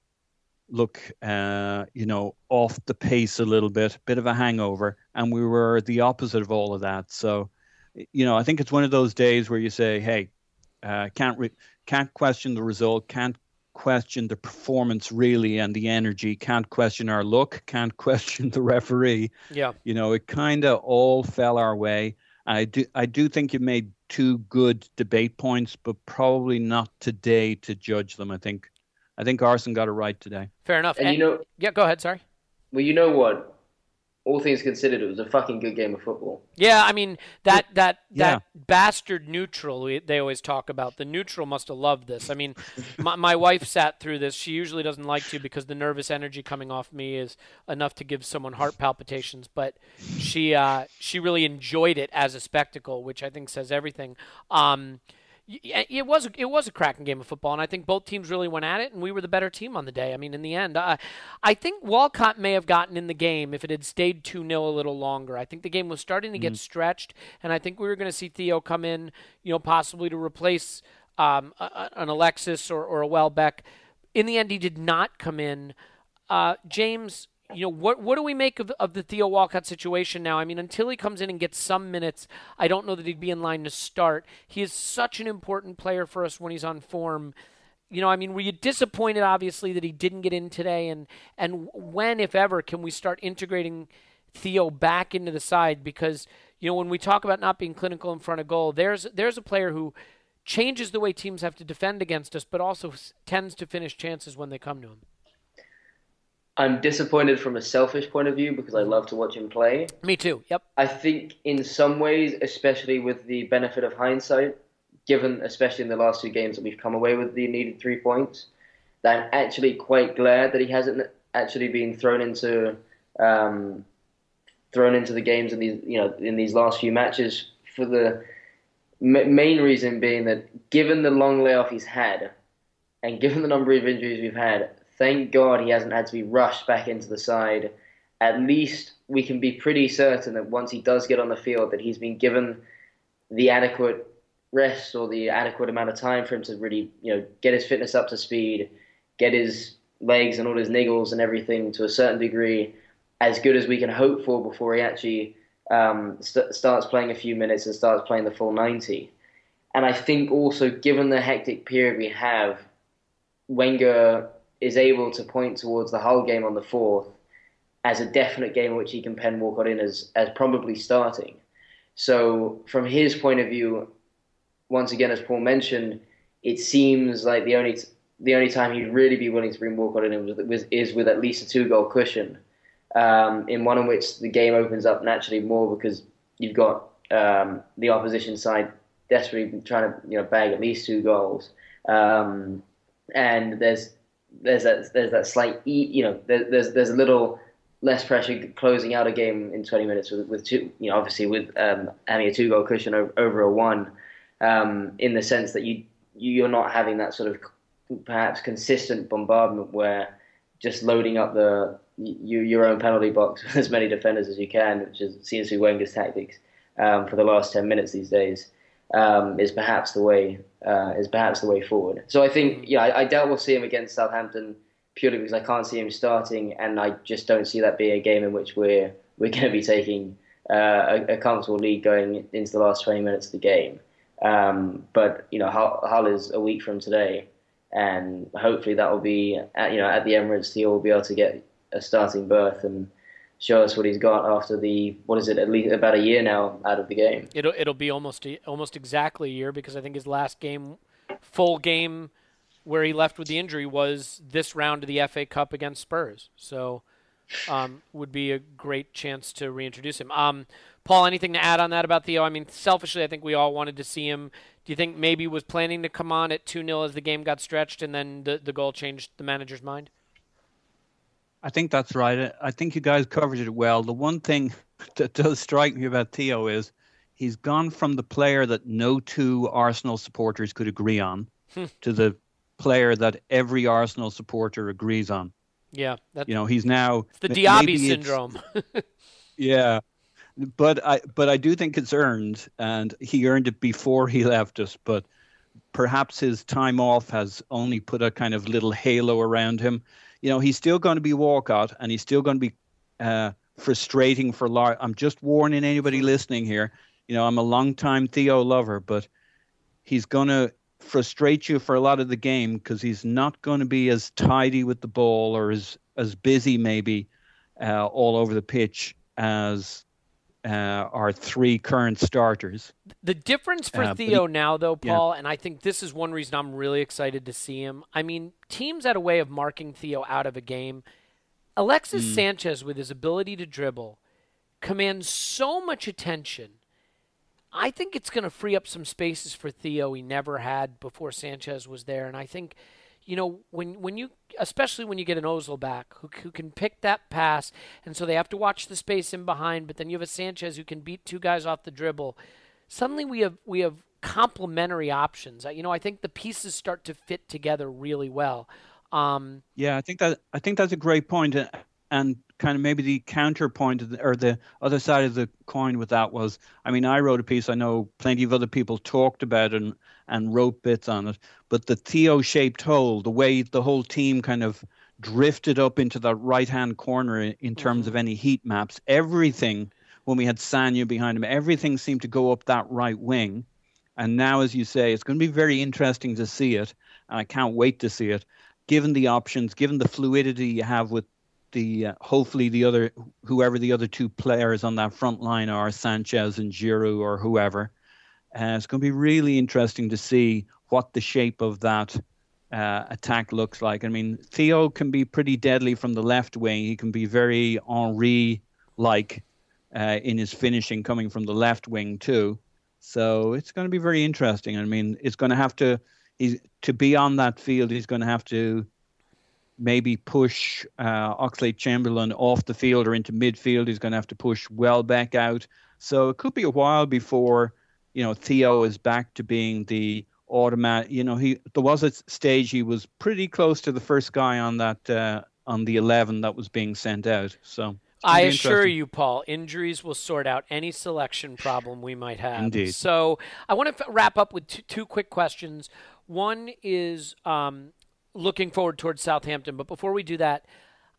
off the pace a little bit of a hangover. And we were the opposite of all of that. So, I think it's one of those days where you say, hey, can't question the result, can't question the performance really and the energy, can't question our luck, can't question the referee. Yeah. It kind of all fell our way. I do think you made two good debate points, but probably not today to judge them. I think Arsene got it right today. Fair enough. And yeah, go ahead. Sorry. Well, you know what? All things considered, it was a fucking good game of football. Yeah, I mean, that bastard neutral they always talk about. The neutral must have loved this. I mean, my wife sat through this. She usually doesn't like to because the nervous energy coming off me is enough to give someone heart palpitations. But she really enjoyed it as a spectacle, which I think says everything. It was a cracking game of football, and I think both teams really went at it, and we were the better team on the day. I mean, in the end, I think Walcott may have gotten in the game if it had stayed 2-0 a little longer. I think the game was starting to get stretched, and I think we were going to see Theo come in, possibly to replace an Alexis or a Welbeck. In the end, he did not come in. James, what do we make of the Theo Walcott situation now? I mean, until he comes in and gets some minutes, I don't know that he'd be in line to start. He is such an important player for us when he's on form. Were you disappointed, obviously, that he didn't get in today? And when, if ever, can we start integrating Theo back into the side? Because, when we talk about not being clinical in front of goal, there's a player who changes the way teams have to defend against us, but also tends to finish chances when they come to him. I'm disappointed from a selfish point of view because I love to watch him play. Me too, yep. I think in some ways, especially with the benefit of hindsight, given especially in the last two games that we've come away with the needed 3 points, that I'm actually quite glad that he hasn't actually been thrown into the games in these last few matches, for the main reason being that given the long layoff he's had and given the number of injuries we've had, thank God he hasn't had to be rushed back into the side. At least we can be pretty certain that once he does get on the field, that he's been given the adequate rest or the adequate amount of time for him to really, get his fitness up to speed, get his legs and all his niggles and everything to a certain degree as good as we can hope for before he actually starts playing a few minutes and starts playing the full 90. And I think also, given the hectic period we have, Wenger is able to point towards the Hull game on the 4th as a definite game in which he can pen Walcott in as probably starting. So from his point of view, once again, as Paul mentioned, it seems like the only time he'd really be willing to bring Walcott in is with at least a 2-goal cushion, in one in which the game opens up naturally more because you've got the opposition side desperately trying to bag at least 2 goals, and there's that slight, there's a little less pressure closing out a game in 20 minutes with two, obviously with having a 2-goal cushion over a 1, in the sense that you're not having that sort of perhaps consistent bombardment where just loading up your own penalty box with as many defenders as you can, which seems to be Wenger's tactics for the last 10 minutes these days, is perhaps the way forward. So I think, I doubt we'll see him against Southampton purely because I can't see him starting, and I just don't see that being a game in which we're going to be taking a comfortable lead going into the last 20 minutes of the game. But Hull is a week from today, and hopefully that will be at the Emirates. He'll be able to get a starting berth and show us what he's got after at least about a year now out of the game. It'll be almost exactly a year, because I think his last full game where he left with the injury was this round of the FA Cup against Spurs. So would be a great chance to reintroduce him. Paul, anything to add on that about Theo? I mean, selfishly, I think we all wanted to see him. Do you think maybe he was planning to come on at 2-0 as the game got stretched and then the goal changed the manager's mind? I think that's right. I think you guys covered it well. The one thing that does strike me about Theo is he's gone from the player that no two Arsenal supporters could agree on to the player that every Arsenal supporter agrees on. Yeah. He's now... It's the Diaby syndrome. Yeah. But I do think it's earned, and he earned it before he left us. But perhaps his time off has only put a kind of little halo around him. He's still going to be walkout, and he's still going to be frustrating for Lar. I'm just warning anybody listening here. I'm a long-time Theo lover, but he's going to frustrate you for a lot of the game because he's not going to be as tidy with the ball or as busy maybe all over the pitch as our three current starters. The difference for Theo now, though, Paul, and I think this is one reason I'm really excited to see him. I mean, teams had a way of marking Theo out of a game. Alexis Sanchez, with his ability to dribble, commands so much attention. I think it's going to free up some spaces for Theo he never had before Sanchez was there. And I think, when you, especially when you get an Ozil back who can pick that pass, and so they have to watch the space in behind, but then you have a Sanchez who can beat two guys off the dribble. Suddenly we have complementary options. I think the pieces start to fit together really well. I think that's a great point, and kind of maybe the counterpoint or the other side of the coin with that was, I wrote a piece. I know plenty of other people talked about it and wrote bits on it, but the Theo-shaped hole, the way the whole team kind of drifted up into that right-hand corner in terms of any heat maps, everything, when we had Sanya behind him, everything seemed to go up that right wing. And now, as you say, it's going to be very interesting to see it, and I can't wait to see it, given the options, given the fluidity you have with hopefully whoever the other two players on that front line are, Sanchez and Giroud or whoever. It's going to be really interesting to see what the shape of that attack looks like. Theo can be pretty deadly from the left wing. He can be very Henry-like in his finishing coming from the left wing too. So it's going to be very interesting. It's going to have to be on that field. He's going to have to maybe push Oxlade-Chamberlain off the field or into midfield. He's going to have to push Welbeck out. So it could be a while before, Theo is back to being the automatic. There was a stage he was pretty close to the first guy on that on the 11 that was being sent out. So I assure you, Paul, injuries will sort out any selection problem we might have. Indeed. So I want to wrap up with two quick questions. One is looking forward towards Southampton. But before we do that,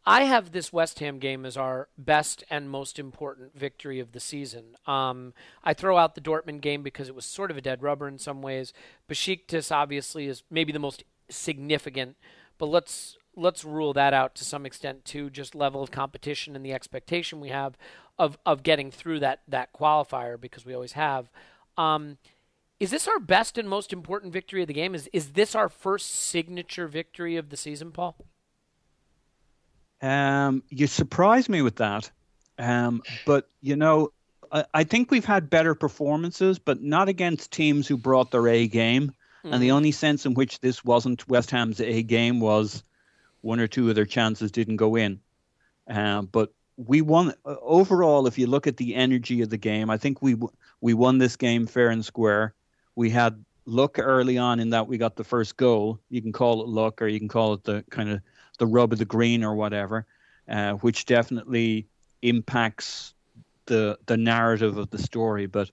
I have this West Ham game as our best and most important victory of the season. I throw out the Dortmund game because it was sort of a dead rubber in some ways. Besiktas obviously is maybe the most significant, but let's rule that out to some extent too, just level of competition and the expectation we have of getting through that qualifier, because we always have. Is this our best and most important victory of the game? Is this our first signature victory of the season, Paul? You surprised me with that. But, I think we've had better performances, but not against teams who brought their A game. Mm-hmm. And the only sense in which this wasn't West Ham's A game was one or two of their chances didn't go in. But we won overall. If you look at the energy of the game, I think we won this game fair and square. We had luck early on in that we got the first goal. You can call it luck, or you can call it the kind of the rub of the green or whatever, which definitely impacts the narrative of the story. But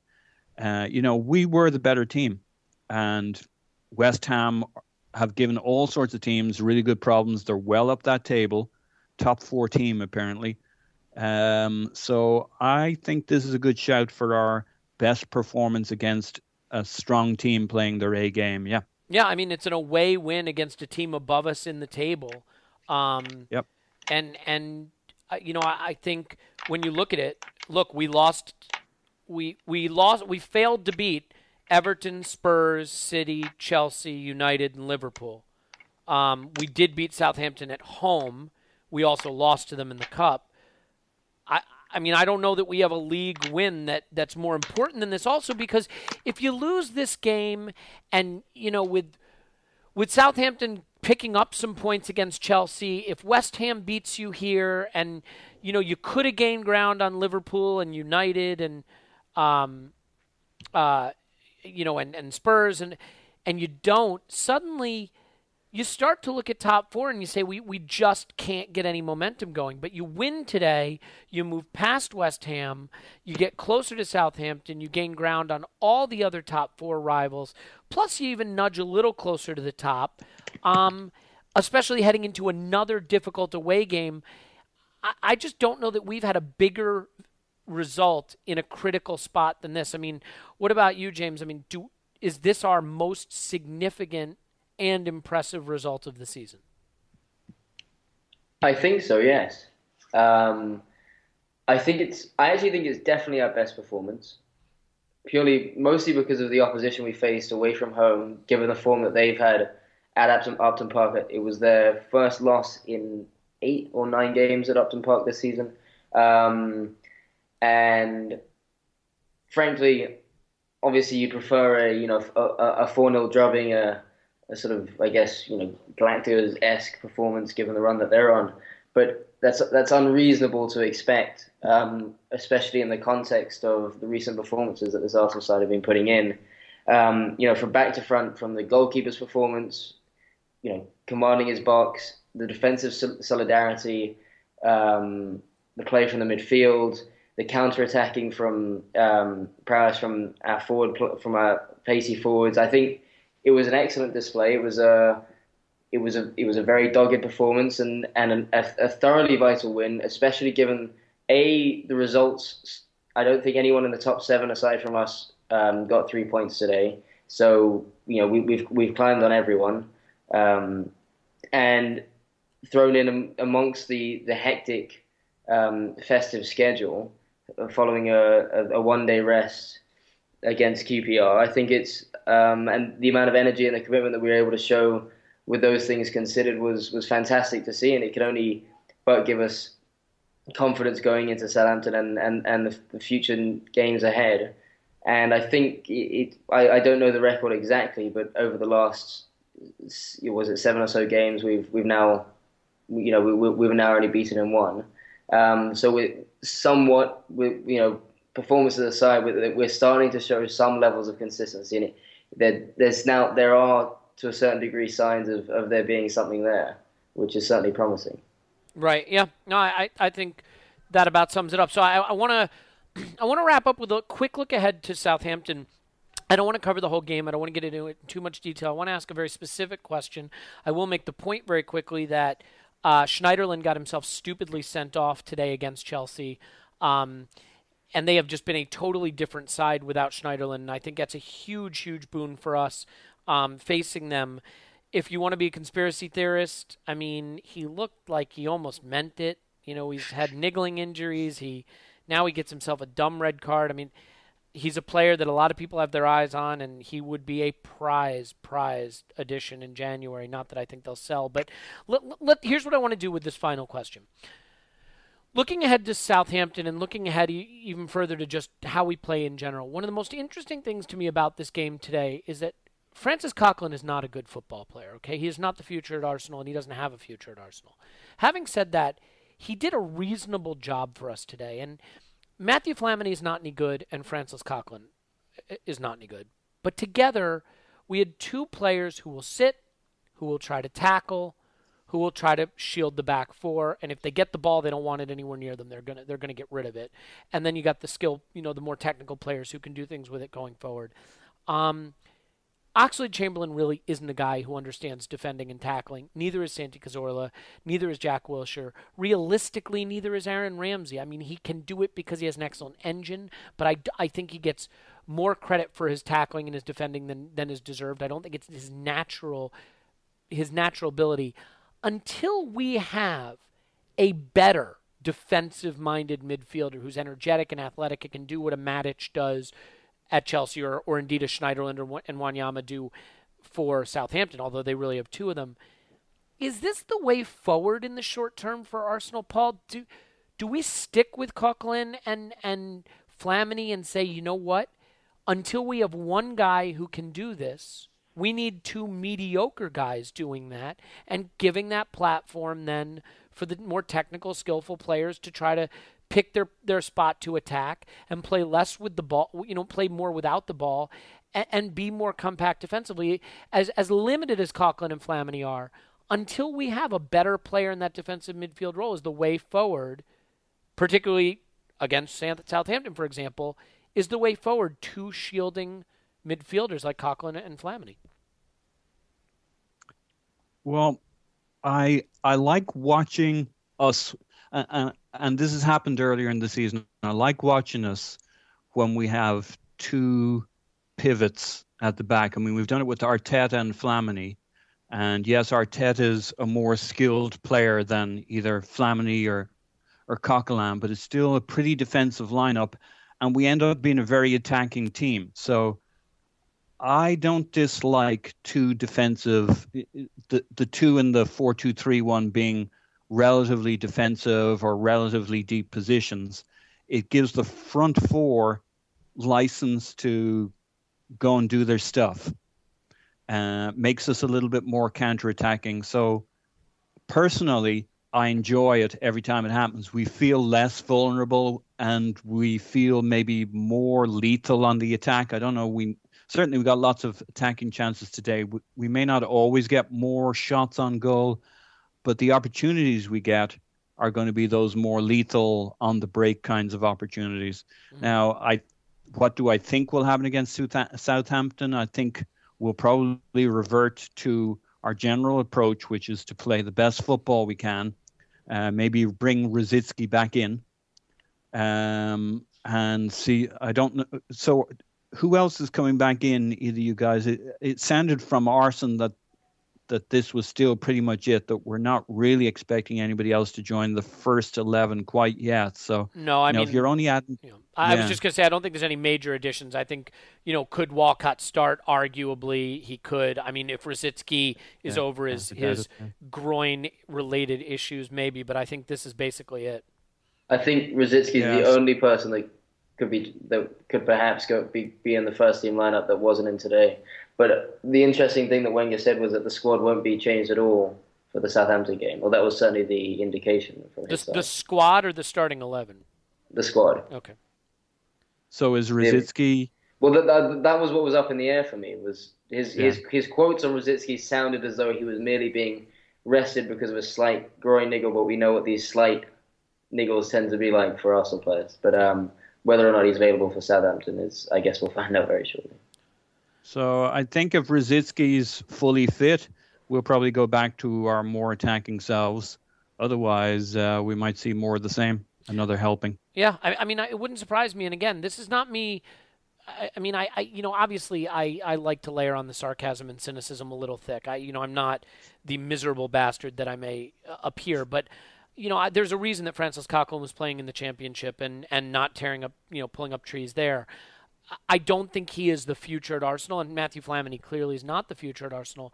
we were the better team, and West Ham have given all sorts of teams really good problems. They're well up that table, top 4 team apparently. So I think this is a good shout for our best performance against a strong team playing their A game. Yeah. Yeah, it's an away win against a team above us in the table. Yep. And I think when you look at it, we failed to beat Everton, Spurs, City, Chelsea, United, and Liverpool. We did beat Southampton at home. We also lost to them in the cup. I mean, I don't know that we have a league win that's more important than this also, because if you lose this game and, with Southampton picking up some points against Chelsea, if West Ham beats you here and, you could have gained ground on Liverpool and United and, and Spurs and you don't, suddenly you start to look at top four and you say, we just can't get any momentum going. But you win today, you move past West Ham, you get closer to Southampton, you gain ground on all the other top four rivals, plus you even nudge a little closer to the top, especially heading into another difficult away game. I just don't know that we've had a bigger result in a critical spot than this. I mean, what about you, James? I mean, is this our most significant and impressive result of the season? I think so, yes. I actually think it's definitely our best performance. Mostly because of the opposition we faced away from home, given the form that they've had at Upton Park. It was their first loss in 8 or 9 games at Upton Park this season. And frankly, obviously you prefer a 4-0 drubbing, a sort of, I guess, Galacticos-esque performance given the run that they're on. But that's unreasonable to expect, especially in the context of the recent performances that this Arsenal side have been putting in. From back to front, from the goalkeeper's performance, commanding his box, the defensive solidarity, the play from the midfield, the counter-attacking from prowess from our pacey forwards. I think it was an excellent display. It was a very dogged performance and a thoroughly vital win, especially given the results. I don't think anyone in the top 7 aside from us got 3 points today. So we've climbed on everyone, and thrown in amongst the hectic festive schedule following a one-day rest against QPR. I think it's and the amount of energy and the commitment that we were able to show with those things considered was fantastic to see, and it can only but give us confidence going into Southampton and the future games ahead. And I think I don't know the record exactly, but over the last 7 or so games, we've now only beaten in 1. So performances aside, we're starting to show some levels of consistency in it. There are to a certain degree signs of there being something there, which is certainly promising. Right. Yeah. No, I think that about sums it up. So I want to wrap up with a quick look ahead to Southampton. I don't want to cover the whole game. I don't want to get into it in too much detail. I want to ask a very specific question. I will make the point very quickly that Schneiderlin got himself stupidly sent off today against Chelsea. And they have just been a totally different side without Schneiderlin. And I think that's a huge, huge boon for us facing them. If you want to be a conspiracy theorist, I mean, he looked like he almost meant it. He's had niggling injuries. Now he gets himself a dumb red card. I mean, he's a player that a lot of people have their eyes on, and he would be a prized addition in January. Not that I think they'll sell, but here's what I want to do with this final question. Looking ahead to Southampton and looking ahead even further to just how we play in general, one of the most interesting things to me about this game today is that Francis Coquelin is not a good football player, okay? He is not the future at Arsenal, and he doesn't have a future at Arsenal. Having said that, he did a reasonable job for us today, and Matthew Flamini is not any good, and Francis Coquelin is not any good. But together, we had 2 players who will sit, who will try to tackle, who will try to shield the back 4, and if they get the ball, they don't want it anywhere near them. They're gonna get rid of it. And then you got the skill, the more technical players who can do things with it going forward. Oxlade-Chamberlain really isn't a guy who understands defending and tackling. Neither is Santi Cazorla. Neither is Jack Wilshere. Realistically, neither is Aaron Ramsey. I mean, he can do it because he has an excellent engine, but I think he gets more credit for his tackling and his defending than is deserved. I don't think it's his natural ability. Until we have a better defensive-minded midfielder who's energetic and athletic and can do what a Matic does at Chelsea or indeed a Schneiderlin and Wanyama do for Southampton, although they really have 2 of them. Is this the way forward in the short term for Arsenal, Paul? do we stick with Coquelin and Flamini and say, you know what? Until we have one guy who can do this, we need two mediocre guys doing that and giving that platform then for the more technical, skillful players to try to pick their spot to attack and play less with the ball, play more without the ball and be more compact defensively. As limited as Coquelin and Flamini are, until we have a better player in that defensive midfield role is the way forward, particularly against Southampton, for example, is the way forward to shielding midfielders like Coquelin and Flamini. Well, I like watching us, and this has happened earlier in the season. I like watching us when we have two pivots at the back. I mean, we've done it with Arteta and Flamini. And yes, Arteta is a more skilled player than either Flamini or Coquelin, but it's still a pretty defensive lineup. And we end up being a very attacking team. So I don't dislike two defensive, the two in the 4-2-3-1 being relatively defensive or relatively deep positions. It gives the front four license to go and do their stuff. Makes us a little bit more counterattacking. So personally, I enjoy it every time it happens. We feel less vulnerable and we feel maybe more lethal on the attack. I don't know. We got lots of attacking chances today. We may not always get more shots on goal, but the opportunities we get are going to be those more lethal on the break kinds of opportunities. Mm-hmm. Now, what do I think will happen against Southampton? I think we'll probably revert to our general approach, which is to play the best football we can. Maybe bring Rosicky back in and see. I don't know. So who else is coming back in? Either you guys. It sounded from Arson that this was still pretty much it, that we're not really expecting anybody else to join the first 11 quite yet. So no, I mean, if you're only adding, I was just going to say, I don't think there's any major additions. I think, could Walcott start? Arguably, he could. I mean, if Rosicky is over his groin-related issues, maybe, but I think this is basically it. I think Rosicky is the only person that could perhaps be in the first team lineup that wasn't in today. But the interesting thing that Wenger said was that the squad won't be changed at all for the Southampton game. Well, that was certainly the indication from his side. The squad or the starting 11? The squad. Okay. So is Rosicky... Well, that was what was up in the air for me. Was his quotes on Rosicky sounded as though he was merely being rested because of a slight groin niggle, but we know what these slight niggles tend to be like for Arsenal players. But whether or not he's available for Southampton is, I guess we'll find out very shortly. So I think if Rosicky's fully fit, we'll probably go back to our more attacking selves. Otherwise, we might see more of the same, another helping. Yeah, I mean, it wouldn't surprise me. And again, this is not me. I mean, obviously, I like to layer on the sarcasm and cynicism a little thick. I'm not the miserable bastard that I may appear, but there's a reason that Francis Coquelin was playing in the Championship and not tearing up, pulling up trees there. I don't think he is the future at Arsenal, and Matthew Flamini clearly is not the future at Arsenal.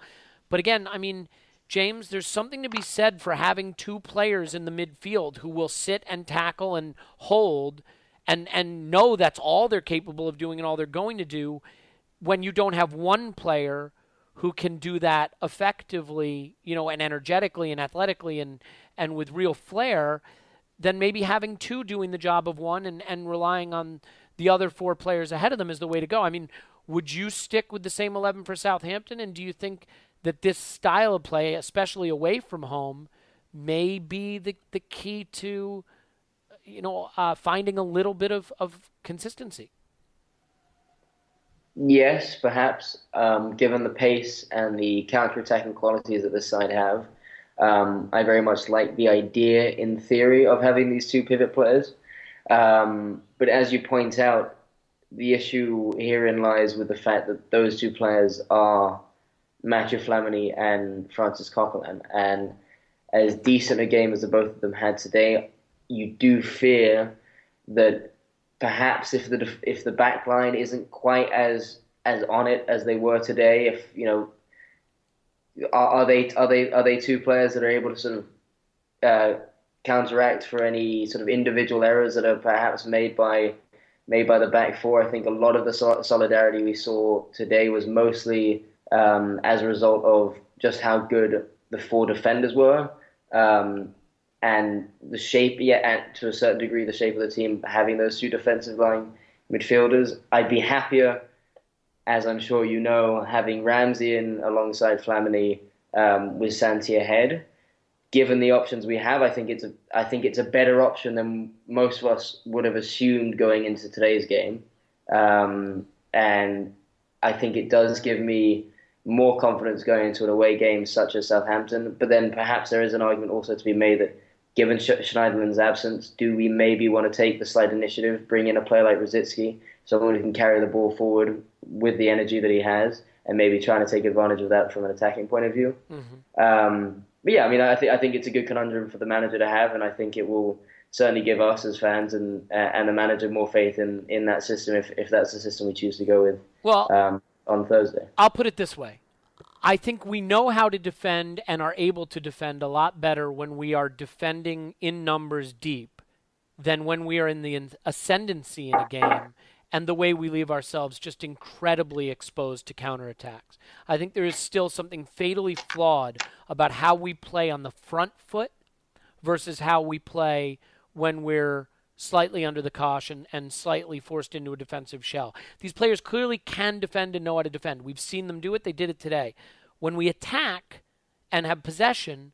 But again, I mean, James, there's something to be said for having two players in the midfield who will sit and tackle and hold and know that's all they're capable of doing and all they're going to do, when you don't have one player who can do that effectively, and energetically and athletically and with real flair. Then maybe having two doing the job of one and relying on the other four players ahead of them is the way to go. I mean, would you stick with the same 11 for Southampton? And do you think that this style of play, especially away from home, may be the key to, finding a little bit of consistency? Yes, perhaps, given the pace and the counter-attacking qualities that this side have. I very much like the idea, in theory, of having these two pivot players. But as you point out, the issue herein lies with the fact that those two players are Mathieu Flamini and Francis Coquelin. And as decent a game as the both of them had today, you do fear that perhaps if the back line isn't quite as on it as they were today, are they two players that are able to sort of counteract for any sort of individual errors that are perhaps made by the back four. I think a lot of the solidarity we saw today was mostly as a result of just how good the four defenders were, and the shape, and to a certain degree, the shape of the team having those two defensive line midfielders. I'd be happier, as I'm sure you know, having Ramsey in alongside Flamini with Santi ahead. Given the options we have, I think it's a better option than most of us would have assumed going into today's game, and I think it does give me more confidence going into an away game such as Southampton. But then perhaps there is an argument also to be made that, given Schneiderlin's absence, do we maybe want to take the slight initiative, bring in a player like Rosicky, someone who can carry the ball forward with the energy that he has, and maybe trying to take advantage of that from an attacking point of view. Mm-hmm. But yeah, I mean, I think it's a good conundrum for the manager to have, and I think it will certainly give us as fans and the manager more faith in that system if that's the system we choose to go with. Well, on Thursday. I'll put it this way. I think we know how to defend and are able to defend a lot better when we are defending in numbers deep than when we are in the ascendancy in a game and the way we leave ourselves just incredibly exposed to counterattacks. I think there is still something fatally flawed about how we play on the front foot versus how we play when we're slightly under the caution and slightly forced into a defensive shell. These players clearly can defend and know how to defend. We've seen them do it. They did it today. When we attack and have possession,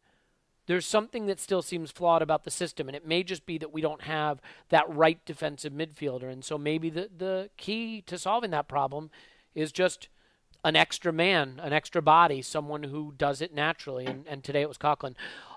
there's something that still seems flawed about the system, and it may just be that we don't have that right defensive midfielder. And so maybe the key to solving that problem is just an extra man, an extra body, someone who does it naturally. And today it was Coquelin.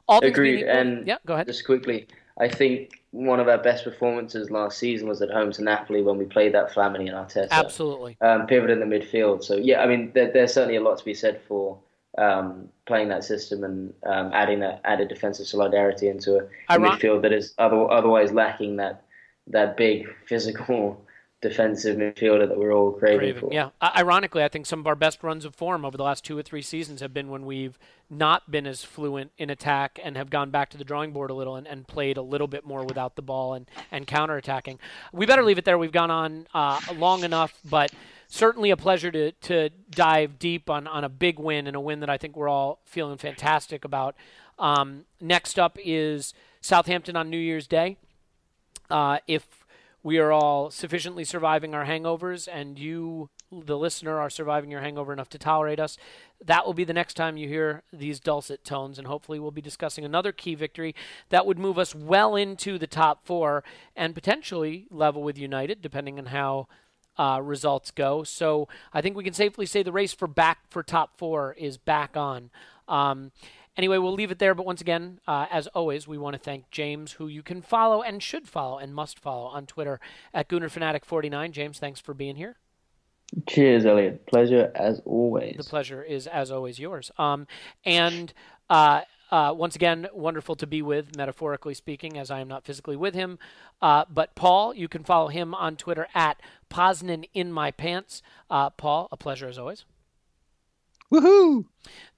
Agreed. And yeah, go ahead. Just quickly, I think one of our best performances last season was at home to Napoli when we played that Flamini and Arteta. Absolutely. Pivot in the midfield. So, yeah, I mean, there's certainly a lot to be said for playing that system and adding that added defensive solidarity into a midfield that is otherwise lacking that big physical defensive midfielder that we're all craving for. Yeah. Ironically, I think some of our best runs of form over the last 2 or 3 seasons have been when we've not been as fluent in attack and have gone back to the drawing board a little and played a little bit more without the ball and counterattacking. We better leave it there. We've gone on long enough, but certainly a pleasure to dive deep on a big win, and a win that I think we're all feeling fantastic about. Next up is Southampton on New Year's Day. If we are all sufficiently surviving our hangovers and you, the listener, are surviving your hangover enough to tolerate us, that will be the next time you hear these dulcet tones, and hopefully we'll be discussing another key victory that would move us well into the top 4 and potentially level with United, depending on how results go. So I think we can safely say the race for top 4 is back on. Anyway, we'll leave it there. But once again, as always, we want to thank James, who you can follow and should follow and must follow on Twitter at GoonerFanatic49. James, thanks for being here. Cheers, Elliot. Pleasure as always. The pleasure is, as always, yours. And once again, wonderful to be with, metaphorically speaking, as I am not physically with him. But Paul, you can follow him on Twitter at PosnaninMyPants. Paul, a pleasure as always. Woohoo!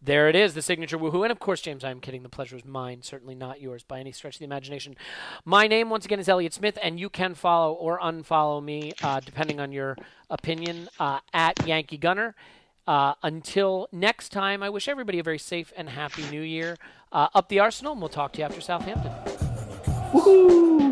There it is, the signature woohoo. And of course, James, I'm kidding. The pleasure is mine, certainly not yours by any stretch of the imagination. My name, once again, is Elliot Smith, and you can follow or unfollow me, depending on your opinion, at Yankee Gunner. Until next time, I wish everybody a very safe and happy new year. Up the Arsenal, and we'll talk to you after Southampton. Woohoo!